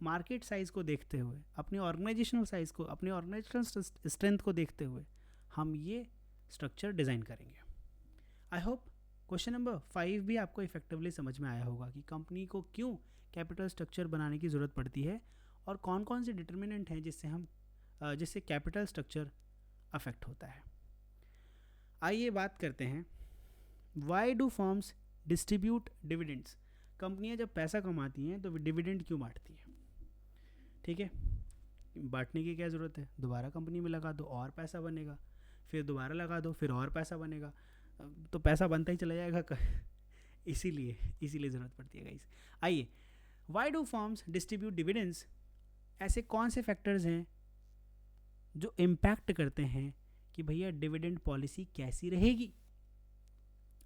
मार्केट साइज़ को देखते हुए, अपनी ऑर्गेनाइजेशनल साइज़ को, अपनी ऑर्गेनाइजेशनल स्ट्रेंथ को देखते हुए हम ये स्ट्रक्चर डिज़ाइन करेंगे। आई होप क्वेश्चन नंबर 5 भी आपको इफेक्टिवली समझ में आया होगा कि कंपनी को क्यों कैपिटल स्ट्रक्चर बनाने की ज़रूरत पड़ती है और कौन कौन से डिटर्मिनेंट हैं जिससे कैपिटल स्ट्रक्चर अफेक्ट होता है। आइए बात करते हैं, why do firms distribute dividends. कंपनियां जब पैसा कमाती हैं तो डिविडेंड क्यों बांटती हैं, ठीक है। बांटने की क्या ज़रूरत है, दोबारा कंपनी में लगा दो और पैसा बनेगा, फिर दोबारा लगा दो फिर और पैसा बनेगा, तो पैसा बनता ही चला जाएगा इसीलिए ज़रूरत पड़ती है गाइस। आइए, why do firms distribute dividends, ऐसे कौन से फैक्टर्स हैं जो इम्पैक्ट करते हैं कि भैया डिविडेंड पॉलिसी कैसी रहेगी।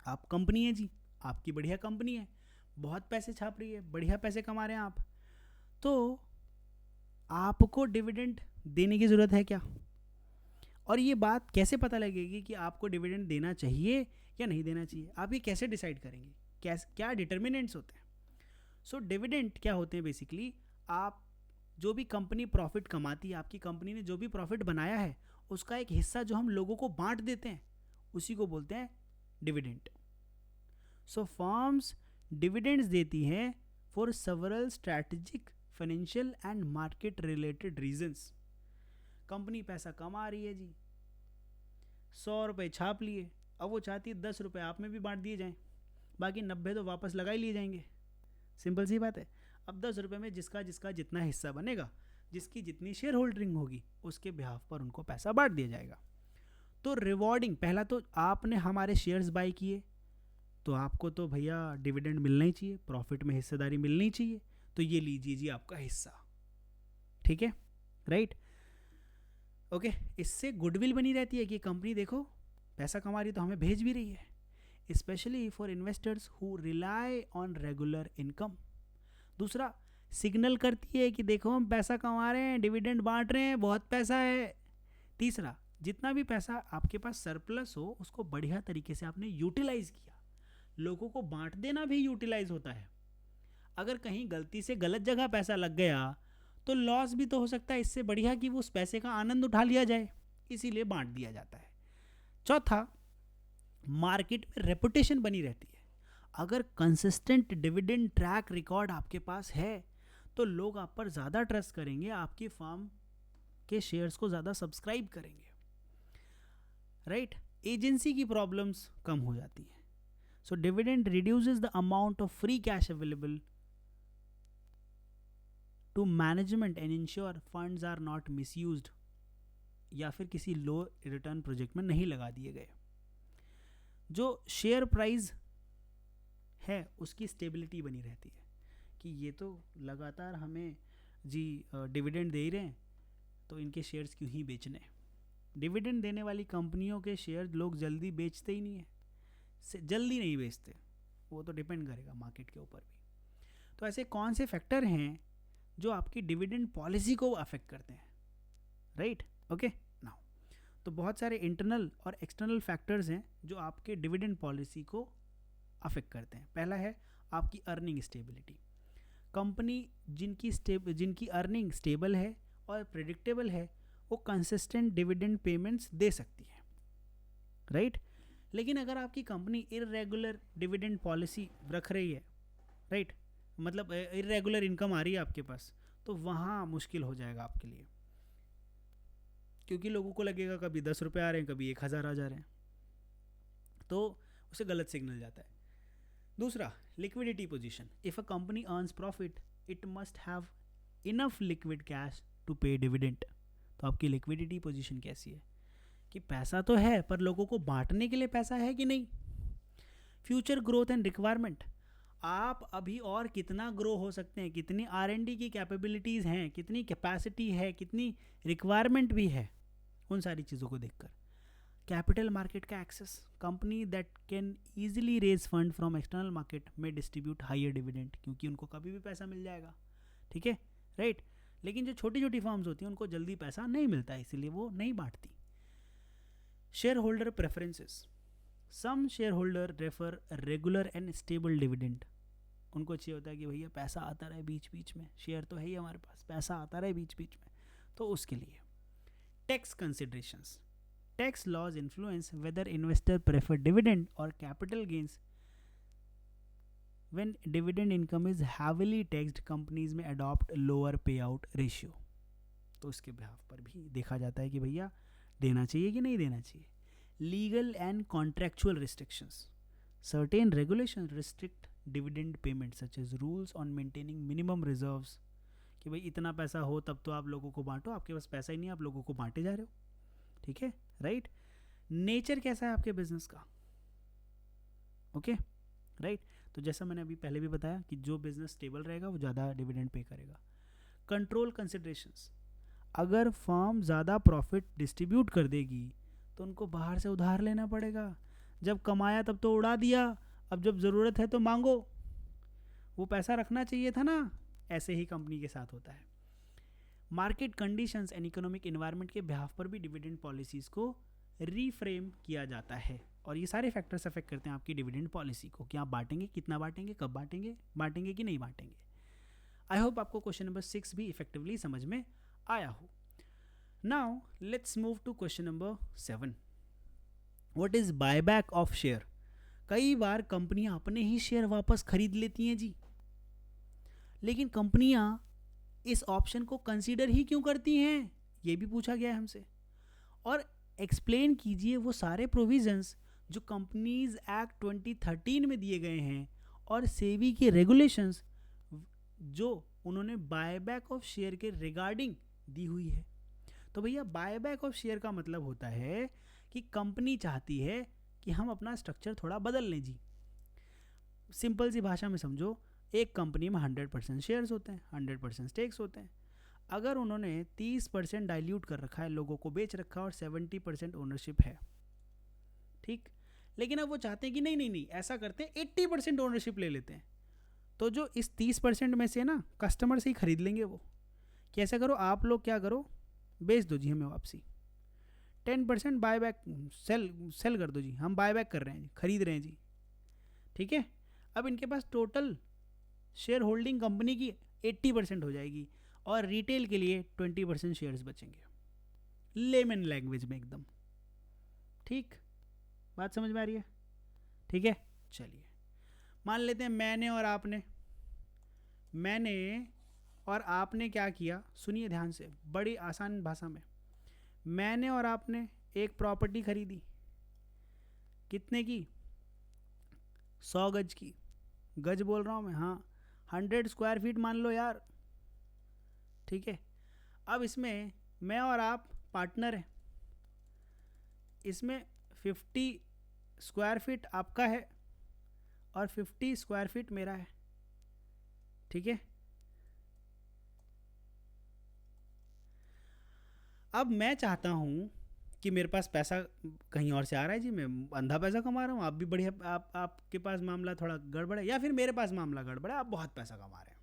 आप कंपनी है जी, आपकी बढ़िया कंपनी है, बहुत पैसे छाप रही है, बढ़िया पैसे कमा रहे हैं आप, तो आपको डिविडेंड देने की ज़रूरत है क्या, और ये बात कैसे पता लगेगी कि आपको डिविडेंड देना चाहिए या नहीं देना चाहिए, आप ये कैसे डिसाइड करेंगे, क्या डिटर्मिनेंट्स होते हैं। सो डिविडेंड क्या होते हैं, बेसिकली आप जो भी कंपनी प्रॉफिट कमाती है, आपकी कंपनी ने जो भी प्रॉफिट बनाया है उसका एक हिस्सा जो हम लोगों को बांट देते हैं उसी को बोलते हैं डिविडेंड। सो फर्म्स डिविडेंड्स देती हैं for several strategic, financial and market related reasons. Company पैसा कमा रही है जी, 100 रुपये छाप लिए, अब वो चाहती है 10 रुपये आप में भी बांट दिए जाएं, बाकी 90 तो वापस लगा ही लिए जाएंगे। सिंपल सी बात है। अब 10 रुपये में जिसका जितना हिस्सा बनेगा, जिसकी जितनी शेयर होल्डिंग होगी, उसके बिहाफ पर उनको पैसा बांट दिया जाएगा। तो रिवॉर्डिंग, पहला तो आपने हमारे शेयर्स बाय किए तो आपको तो भैया डिविडेंड मिलना ही चाहिए, प्रॉफिट में हिस्सेदारी मिलनी चाहिए, तो ये लीजिए जी आपका हिस्सा, ठीक है, राइट, ओके। इससे गुडविल बनी रहती है कि कंपनी देखो पैसा कमा रही है तो हमें भेज भी रही है, specially for investors who rely on regular income. दूसरा, सिग्नल करती है कि देखो हम पैसा कमा रहे हैं, डिविडेंड बांट रहे हैं, बहुत पैसा है। तीसरा, जितना भी पैसा आपके पास सरप्लस हो उसको बढ़िया तरीके से आपने यूटिलाइज किया। लोगों को बांट देना भी यूटिलाइज होता है। अगर कहीं गलती से गलत जगह पैसा लग गया तो लॉस भी तो हो सकता है, इससे बढ़िया कि वो उस पैसे का आनंद उठा लिया जाए, इसीलिए बांट दिया जाता है। चौथा, मार्केट में रेपुटेशन बनी रहती है। अगर कंसिस्टेंट डिविडेंड ट्रैक रिकॉर्ड आपके पास है तो लोग आप पर ज़्यादा ट्रस्ट करेंगे, आपकी फर्म के शेयर्स को ज़्यादा सब्सक्राइब करेंगे, राइट। एजेंसी की प्रॉब्लम्स कम हो जाती हैं। So dividend reduces the amount of free cash available to management and ensure funds are not misused, या फिर किसी लो रिटर्न प्रोजेक्ट में नहीं लगा दिए गए। जो शेयर प्राइस है उसकी स्टेबिलिटी बनी रहती है कि ये तो लगातार हमें जी डिविडेंड दे ही रहे हैं, तो इनके शेयर्स क्यों ही बेचने। डिविडेंड देने वाली कंपनियों के शेयर लोग जल्दी बेचते ही नहीं है, जल्दी नहीं बेचते, वो तो डिपेंड करेगा मार्केट के ऊपर भी। तो ऐसे कौन से फैक्टर हैं जो आपकी डिविडेंड पॉलिसी को अफेक्ट करते हैं, राइट, ओके। नाउ तो बहुत सारे इंटरनल और एक्सटर्नल फैक्टर्स हैं जो आपके डिविडेंड पॉलिसी को अफेक्ट करते हैं। पहला है आपकी अर्निंग स्टेबिलिटी। कंपनी जिनकी अर्निंग स्टेबल है और प्रेडिक्टेबल है वो कंसिस्टेंट डिविडेंड पेमेंट्स दे सकती है, राइट। लेकिन अगर आपकी कंपनी इर्रेगुलर डिविडेंड पॉलिसी रख रही है, राइट, मतलब इर्रेगुलर इनकम आ रही है आपके पास, तो वहाँ मुश्किल हो जाएगा आपके लिए, क्योंकि लोगों को लगेगा कभी 10 रुपये आ रहे हैं, कभी 1000 आ जा रहे हैं, तो उसे गलत सिग्नल जाता है। दूसरा, liquidity position. If a company earns profit it must have enough liquid cash to pay dividend. तो आपकी लिक्विडिटी पोजीशन कैसी है कि पैसा तो है पर लोगों को बांटने के लिए पैसा है कि नहीं। फ्यूचर ग्रोथ एंड रिक्वायरमेंट, आप अभी और कितना ग्रो हो सकते हैं, कितनी R&D की कैपेबिलिटीज़ हैं, कितनी कैपेसिटी है, कितनी रिक्वायरमेंट भी है, उन सारी चीज़ों को देखकर। कैपिटल मार्केट का access, company that can easily raise fund from external market में डिस्ट्रीब्यूट हायर डिविडेंड, क्योंकि उनको कभी भी पैसा मिल जाएगा, ठीक है, राइट। लेकिन जो छोटी छोटी फर्म्स होती हैं उनको जल्दी पैसा नहीं मिलता है, इसीलिए वो नहीं बांटती। Shareholder preferences, some shareholder refer regular and stable dividend. उनको अच्छी होता है कि भैया पैसा आता रहे बीच बीच में, शेयर तो है ही हमारे पास, पैसा आता रहे बीच बीच में, तो उसके लिए। Tax considerations, tax laws influence whether investor prefer dividend और capital gains. When dividend income is heavily taxed companies में adopt lower payout ratio. तो उसके बिहाफ पर भी देखा जाता है कि भैया देना चाहिए कि नहीं देना चाहिए। Legal and contractual restrictions, certain regulation restrict dividend payment such as rules on maintaining minimum reserves, कि भाई इतना पैसा हो तब तो आप लोगों को बांटो, आपके पास पैसा ही नहीं, आप लोगों को बांटे जा रहे हो, ठीक है, राइट। नेचर कैसा है आपके बिजनेस का, ओके, राइट। तो जैसा मैंने अभी पहले भी बताया कि जो बिजनेस स्टेबल रहेगा वो ज़्यादा डिविडेंड पे करेगा। कंट्रोल कंसिडरेशंस, अगर फर्म ज़्यादा प्रॉफिट डिस्ट्रीब्यूट कर देगी तो उनको बाहर से उधार लेना पड़ेगा, जब कमाया तब तो उड़ा दिया, अब जब ज़रूरत है तो मांगो, वो पैसा रखना चाहिए था ना। ऐसे ही कंपनी के साथ होता है। Market conditions and economic environment के बिहाफ पर भी डिविडेंड पॉलिसीज़ को रीफ्रेम किया जाता है, और ये सारे फैक्टर्स अफेक्ट करते हैं आपकी डिविडेंड पॉलिसी को, कि आप बांटेंगे, कितना बांटेंगे, कब बांटेंगे, बांटेंगे कि नहीं बांटेंगे। आई होप आपको क्वेश्चन नंबर 6 भी इफेक्टिवली समझ में आया हो। Now let's move to question number 7। What is buyback of share. कई बार कंपनियां अपने ही शेयर वापस खरीद लेती हैं जी, लेकिन कंपनियां इस ऑप्शन को कंसीडर ही क्यों करती हैं, ये भी पूछा गया है हमसे। और एक्सप्लेन कीजिए वो सारे प्रोविजंस जो कंपनीज एक्ट 2013 में दिए गए हैं और सेबी के रेगुलेशंस जो उन्होंने बायबैक ऑफ शेयर के रिगार्डिंग दी हुई है। तो भैया बायबैक ऑफ शेयर का मतलब होता है कि कंपनी चाहती है कि हम अपना स्ट्रक्चर थोड़ा बदल लें जी। सिंपल सी भाषा में समझो, एक कंपनी में 100% शेयर्स होते हैं, 100% स्टेक्स होते हैं। अगर उन्होंने 30% डाइल्यूट कर रखा है, लोगों को बेच रखा है और 70% ओनरशिप है, ठीक, लेकिन अब वो चाहते हैं कि नहीं नहीं नहीं ऐसा करते हैं 80% ओनरशिप ले लेते हैं, तो जो इस 30% में से ना कस्टमर से ही खरीद लेंगे वो, कि ऐसा करो आप लोग क्या करो, बेच दो जी हमें वापसी, 10% बाय बैक सेल कर दो जी, हम बाय बैक कर रहे हैं जी, खरीद रहे हैं जी, ठीक है। अब इनके पास टोटल शेयर होल्डिंग कंपनी की 80% हो जाएगी और रिटेल के लिए 20% शेयर्स बचेंगे, लेमन लैंग्वेज में एकदम, ठीक, बात समझ में आ रही है, ठीक है। चलिए मान लेते हैं मैंने और आपने क्या किया, सुनिए ध्यान से, बड़ी आसान भाषा में, मैंने और आपने एक प्रॉपर्टी खरीदी, कितने की, 100 गज की, गज बोल रहा हूँ मैं, हाँ 100 स्क्वायर फीट मान लो यार, ठीक है। अब इसमें मैं और आप पार्टनर हैं, इसमें 50 स्क्वायर फीट आपका है और 50 स्क्वायर फीट मेरा है, ठीक है। अब मैं चाहता हूँ कि मेरे पास पैसा कहीं और से आ रहा है जी, मैं अंधा पैसा कमा रहा हूँ, आप भी बढ़िया, आपके पास मामला थोड़ा गड़बड़ है, या फिर मेरे पास मामला गड़बड़ है, आप बहुत पैसा कमा रहे हैं।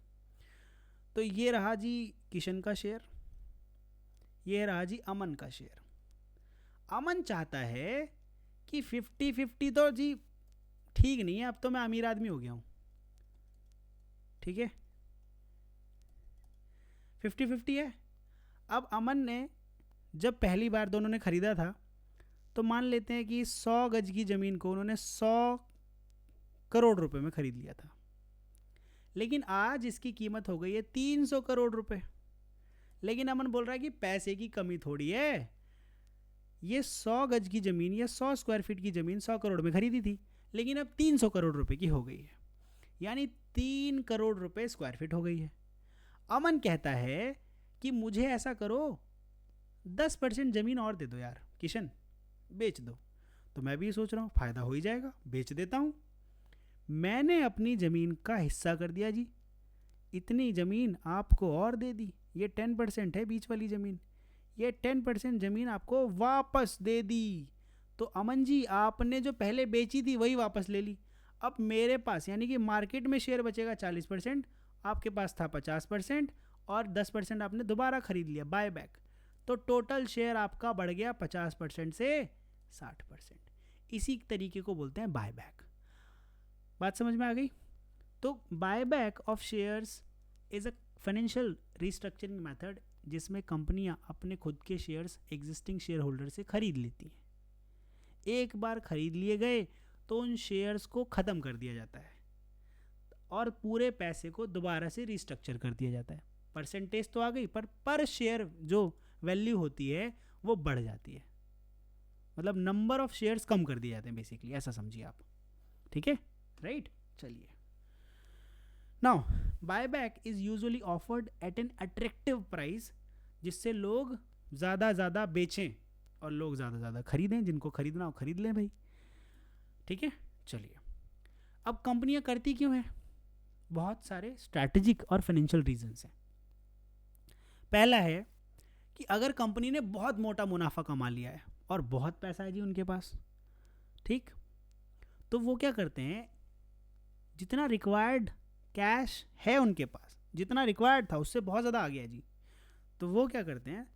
तो ये रहा जी किशन का शेयर, ये रहा जी अमन का शेयर। अमन चाहता है कि 50-50 तो जी ठीक नहीं है, अब तो मैं अमीर आदमी हो गया हूँ, ठीक है, 50-50 है। अब अमन ने जब पहली बार दोनों ने खरीदा था, तो मान लेते हैं कि 100 गज की ज़मीन को उन्होंने 100 करोड़ रुपए में खरीद लिया था, लेकिन आज इसकी कीमत हो गई है 300 करोड़ रुपए। लेकिन अमन बोल रहा है कि पैसे की कमी थोड़ी है, ये 100 गज की ज़मीन या 100 स्क्वायर फीट की ज़मीन 100 करोड़ में खरीदी थी, लेकिन अब 300 करोड़ रुपए की हो गई है, यानी 3 करोड़ रुपए स्क्वायर फीट हो गई है। अमन कहता है कि मुझे ऐसा करो 10% ज़मीन और दे दो यार किशन, बेच दो। तो मैं भी सोच रहा हूँ फ़ायदा हो ही जाएगा, बेच देता हूँ। मैंने अपनी ज़मीन का हिस्सा कर दिया जी, इतनी ज़मीन आपको और दे दी, ये 10% है बीच वाली ज़मीन, ये 10% ज़मीन आपको वापस दे दी। तो अमन जी आपने जो पहले बेची थी वही वापस ले ली। अब मेरे पास यानी कि मार्केट में शेयर बचेगा 40%, आपके पास था 50% और 10% आपने दोबारा खरीद लिया बाय बैक, तो टोटल शेयर आपका बढ़ गया 50% से 60%। इसी तरीके को बोलते हैं बाय बैक। बात समझ में आ गई? तो buy back of shares is a financial restructuring method जिसमें कंपनियां अपने खुद के शेयर्स एग्जिस्टिंग शेयर होल्डर से खरीद लेती हैं। एक बार खरीद लिए गए तो उन शेयर्स को ख़त्म कर दिया जाता है और पूरे पैसे को दोबारा से रिस्ट्रक्चर कर दिया जाता है। परसेंटेज तो आ गई, पर शेयर जो वैल्यू होती है वो बढ़ जाती है, मतलब नंबर ऑफ शेयर्स कम कर दिए जाते हैं बेसिकली, ऐसा समझिए आप, ठीक है, राइट। चलिए now buyback is usually offered eight an attractive price, जिससे लोग ज़्यादा बेचें और लोग ज़्यादा खरीदें, जिनको खरीदना हो खरीद लें भाई, ठीक है। चलिए अब कंपनियां करती क्यों हैं? बहुत सारे स्ट्रैटेजिक और फाइनेंशियल रीजंस हैं। पहला है कि अगर कंपनी ने बहुत मोटा मुनाफा कमा लिया है और बहुत पैसा है जी उनके पास, ठीक, तो वो क्या करते हैं, जितना रिक्वायर्ड कैश है उनके पास, जितना रिक्वायर्ड था उससे बहुत ज़्यादा आ गया जी, तो वो क्या करते हैं,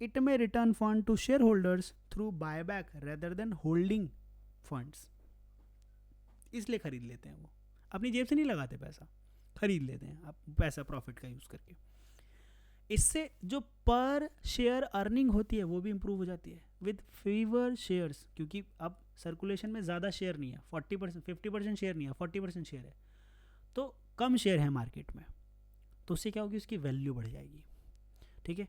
इट में return fund to share holders through buyback rather than holding funds, इसलिए खरीद लेते हैं। वो अपनी जेब से नहीं लगाते पैसा, खरीद लेते हैं आप पैसा प्रॉफिट का यूज़ करके। इससे जो पर शेयर अर्निंग होती है वो भी इम्प्रूव हो जाती है विद फीवर शेयर्स, क्योंकि अब सर्कुलेशन में ज़्यादा शेयर नहीं है, 40% 50% शेयर नहीं है, 40% शेयर है, तो कम शेयर है मार्केट में, तो उससे क्या होगी, उसकी वैल्यू बढ़ जाएगी, ठीक है।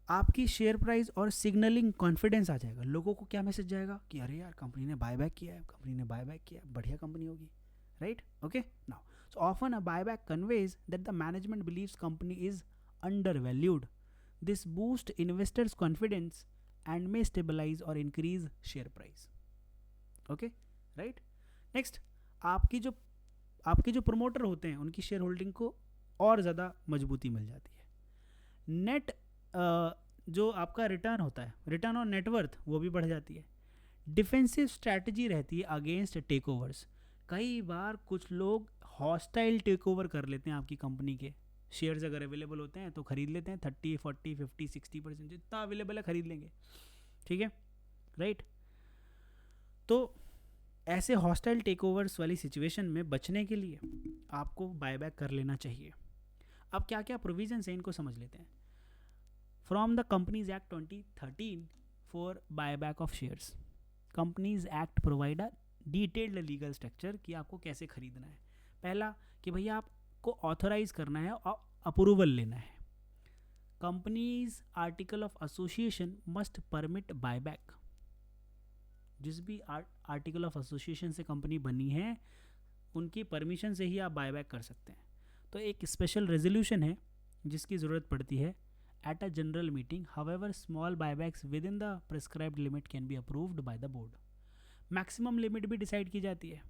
आपकी शेयर प्राइस और सिग्नलिंग कॉन्फिडेंस आ जाएगा, लोगों को क्या मैसेज जाएगा कि अरे यार कंपनी ने बायबैक किया है, कंपनी ने बायबैक किया है, बढ़िया कंपनी होगी, right, okay. Now so often a buyback conveys that the management believes company is undervalued. This boosts investors' confidence and may stabilize or increase share price. Okay, right? Next, आपकी जो आपके जो promoter होते हैं उनकी share holding को और ज़्यादा मजबूती मिल जाती है। नेट जो आपका रिटर्न होता है, रिटर्न ऑन नेटवर्थ, वो भी बढ़ जाती है। डिफेंसिव स्ट्रैटेजी रहती है अगेंस्ट टेक ओवर्स। कई बार कुछ लोग हॉस्टाइल टेक ओवर कर लेते हैं आपकी कंपनी के। शेयर्स अगर अवेलेबल होते हैं तो खरीद लेते हैं, 30, 40, 50, 60% जितना अवेलेबल है खरीद लेंगे, ठीक है, राइट। तो ऐसे हॉस्टाइल टेक ओवर्स वाली सिचुएशन में बचने के लिए आपको बायबैक कर लेना चाहिए। अब क्या क्या प्रोविजंस हैं इनको समझ लेते हैं। From the companies act 2013 for buyback of shares, companies act provide a detailed legal structure कि आपको कैसे खरीदना है। पहला कि भैया आपको ऑथराइज करना है और अप्रूवल लेना है। Companies article of association must permit buyback. जिस भी आर्टिकल ऑफ एसोसिएशन से कंपनी बनी है उनकी परमिशन से ही आप बायबैक कर सकते हैं। तो एक स्पेशल रेजोल्यूशन है जिसकी ज़रूरत पड़ती है at a general meeting. However small buybacks with in the prescribed limit can be approved by the board. Maximum limit भी डिसाइड की जाती है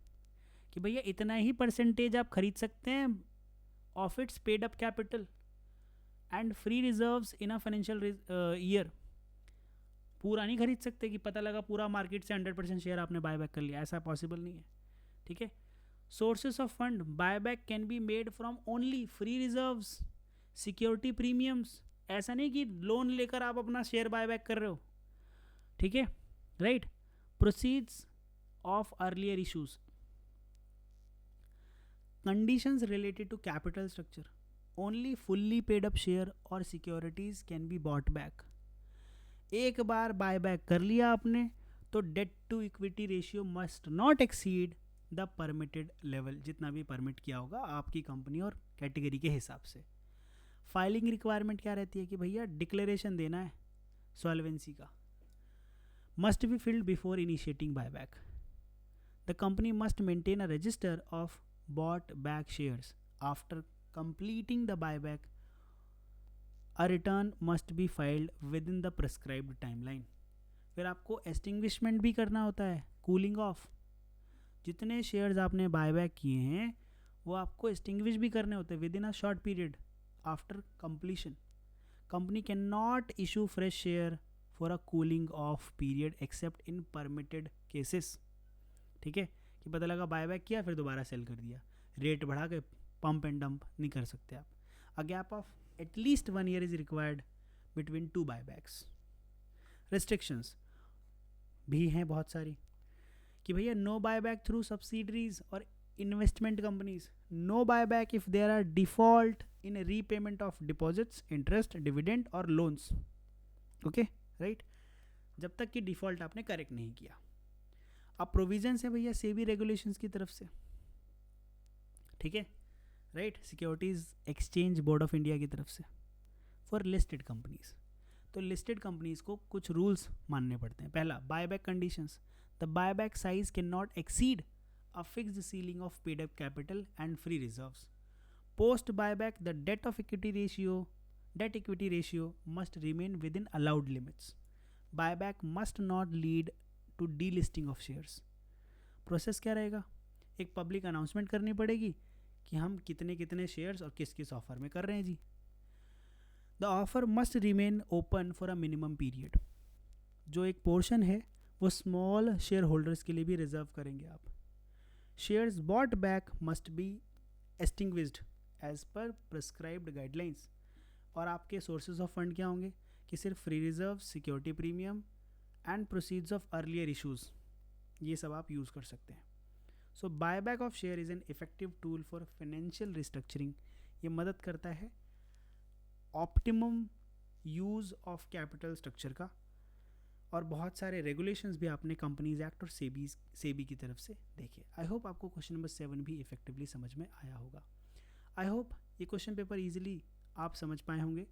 कि भैया इतना ही परसेंटेज आप खरीद सकते हैं of its paid up capital and free reserves in a financial year. पूरा नहीं खरीद सकते कि पता लगा पूरा मार्केट से 100% शेयर आपने बायबैक कर लिया, ऐसा पॉसिबल नहीं है, ठीक है। Sources of fund buyback can be made from only free reserves, security premiums. ऐसा नहीं कि लोन लेकर आप अपना शेयर बायबैक कर रहे हो, ठीक है, right. Proceeds of earlier issues, conditions related to capital structure, only fully paid up share और securities can be bought back. एक बार बायबैक कर लिया आपने तो debt to equity ratio must not exceed the permitted level, जितना भी permit किया होगा आपकी कंपनी और कैटेगरी के हिसाब से। फाइलिंग रिक्वायरमेंट क्या रहती है कि भैया डिक्लेरेशन देना है सॉल्वेंसी का, must be filled before initiating buyback. The company must maintain a resistor of bought back shares after completing the buyback. A return must be filed with in the prescribed timeline. फिर आपको extinguishment भी करना होता है, cooling of. जितने shares आपने buyback किए हैं वो आपको एक्सटिंग्विश भी करने होते हैं with in a short period after completion. Company can not issue fresh share for a cooling of period accept in permitted cases, ठीक है। कि पता लगा बायबैक किया फिर दोबारा सेल कर दिया, रेट बढ़ा के पंप एंड डंप नहीं कर सकते आप। A gap of at least 1 year is required between 2 buybacks. Restrictions भी हैं बहुत सारी कि भैया नो बायबैक थ्रू सब्सिडरीज और investment companies, no buyback if there are default in repayment of deposits, interest, dividend और लोन्स, ओके, राइट, जब तक कि डिफॉल्ट आपने करेक्ट नहीं किया। अब प्रोविजंस है भैया सेबी रेगुलेशंस की तरफ से, ठीक है, right, securities exchange board of India की तरफ से फॉर लिस्टेड कंपनीज। तो लिस्टेड कंपनीज को कुछ रूल्स मानने पड़ते हैं। पहला, buyback conditions, the buyback size can not exceed a fixed ceiling of paid up capital and free reserves. Post buyback the debt equity ratio must remain within allowed limits. Buyback must not lead to delisting of shares. Process क्या रहेगा, एक public announcement करनी पड़ेगी कि हम कितने कितने shares और किस किस ऑफर में कर रहे हैं जी। The offer must remain open for a minimum period. जो एक पोर्शन है वो स्मॉल शेयर होल्डर्स के लिए भी रिजर्व करेंगे आप। Shares bought back must be extinguished as per prescribed guidelines. और आपके सोर्सेज ऑफ फंड क्या होंगे कि सिर्फ free reserve, security premium and proceeds of earlier issues, ये सब आप यूज़ कर सकते हैं। So buyback of share is an effective tool for financial restructuring. ये मदद करता है optimum use of capital structure का। और बहुत सारे रेगुलेशंस भी आपने कंपनीज एक्ट और सेबी की तरफ से देखे। आई होप आपको क्वेश्चन नंबर 7 भी इफेक्टिवली समझ में आया होगा। आई होप ये क्वेश्चन पेपर ईजिली आप समझ पाए होंगे।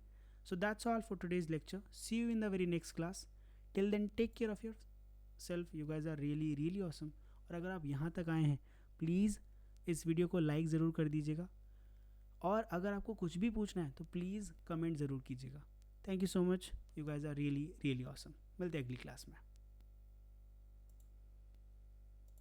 So that's all for today's lecture. See you in the very next class. Till then take care of yourself. You guys are really really awesome. और अगर आप यहाँ तक आए हैं प्लीज़ इस वीडियो को लाइक ज़रूर कर दीजिएगा। और अगर आपको कुछ भी पूछना है तो प्लीज़ कमेंट ज़रूर कीजिएगा। Thank you so much. You guys are really really awesome. मिलते हैं अगली क्लास में।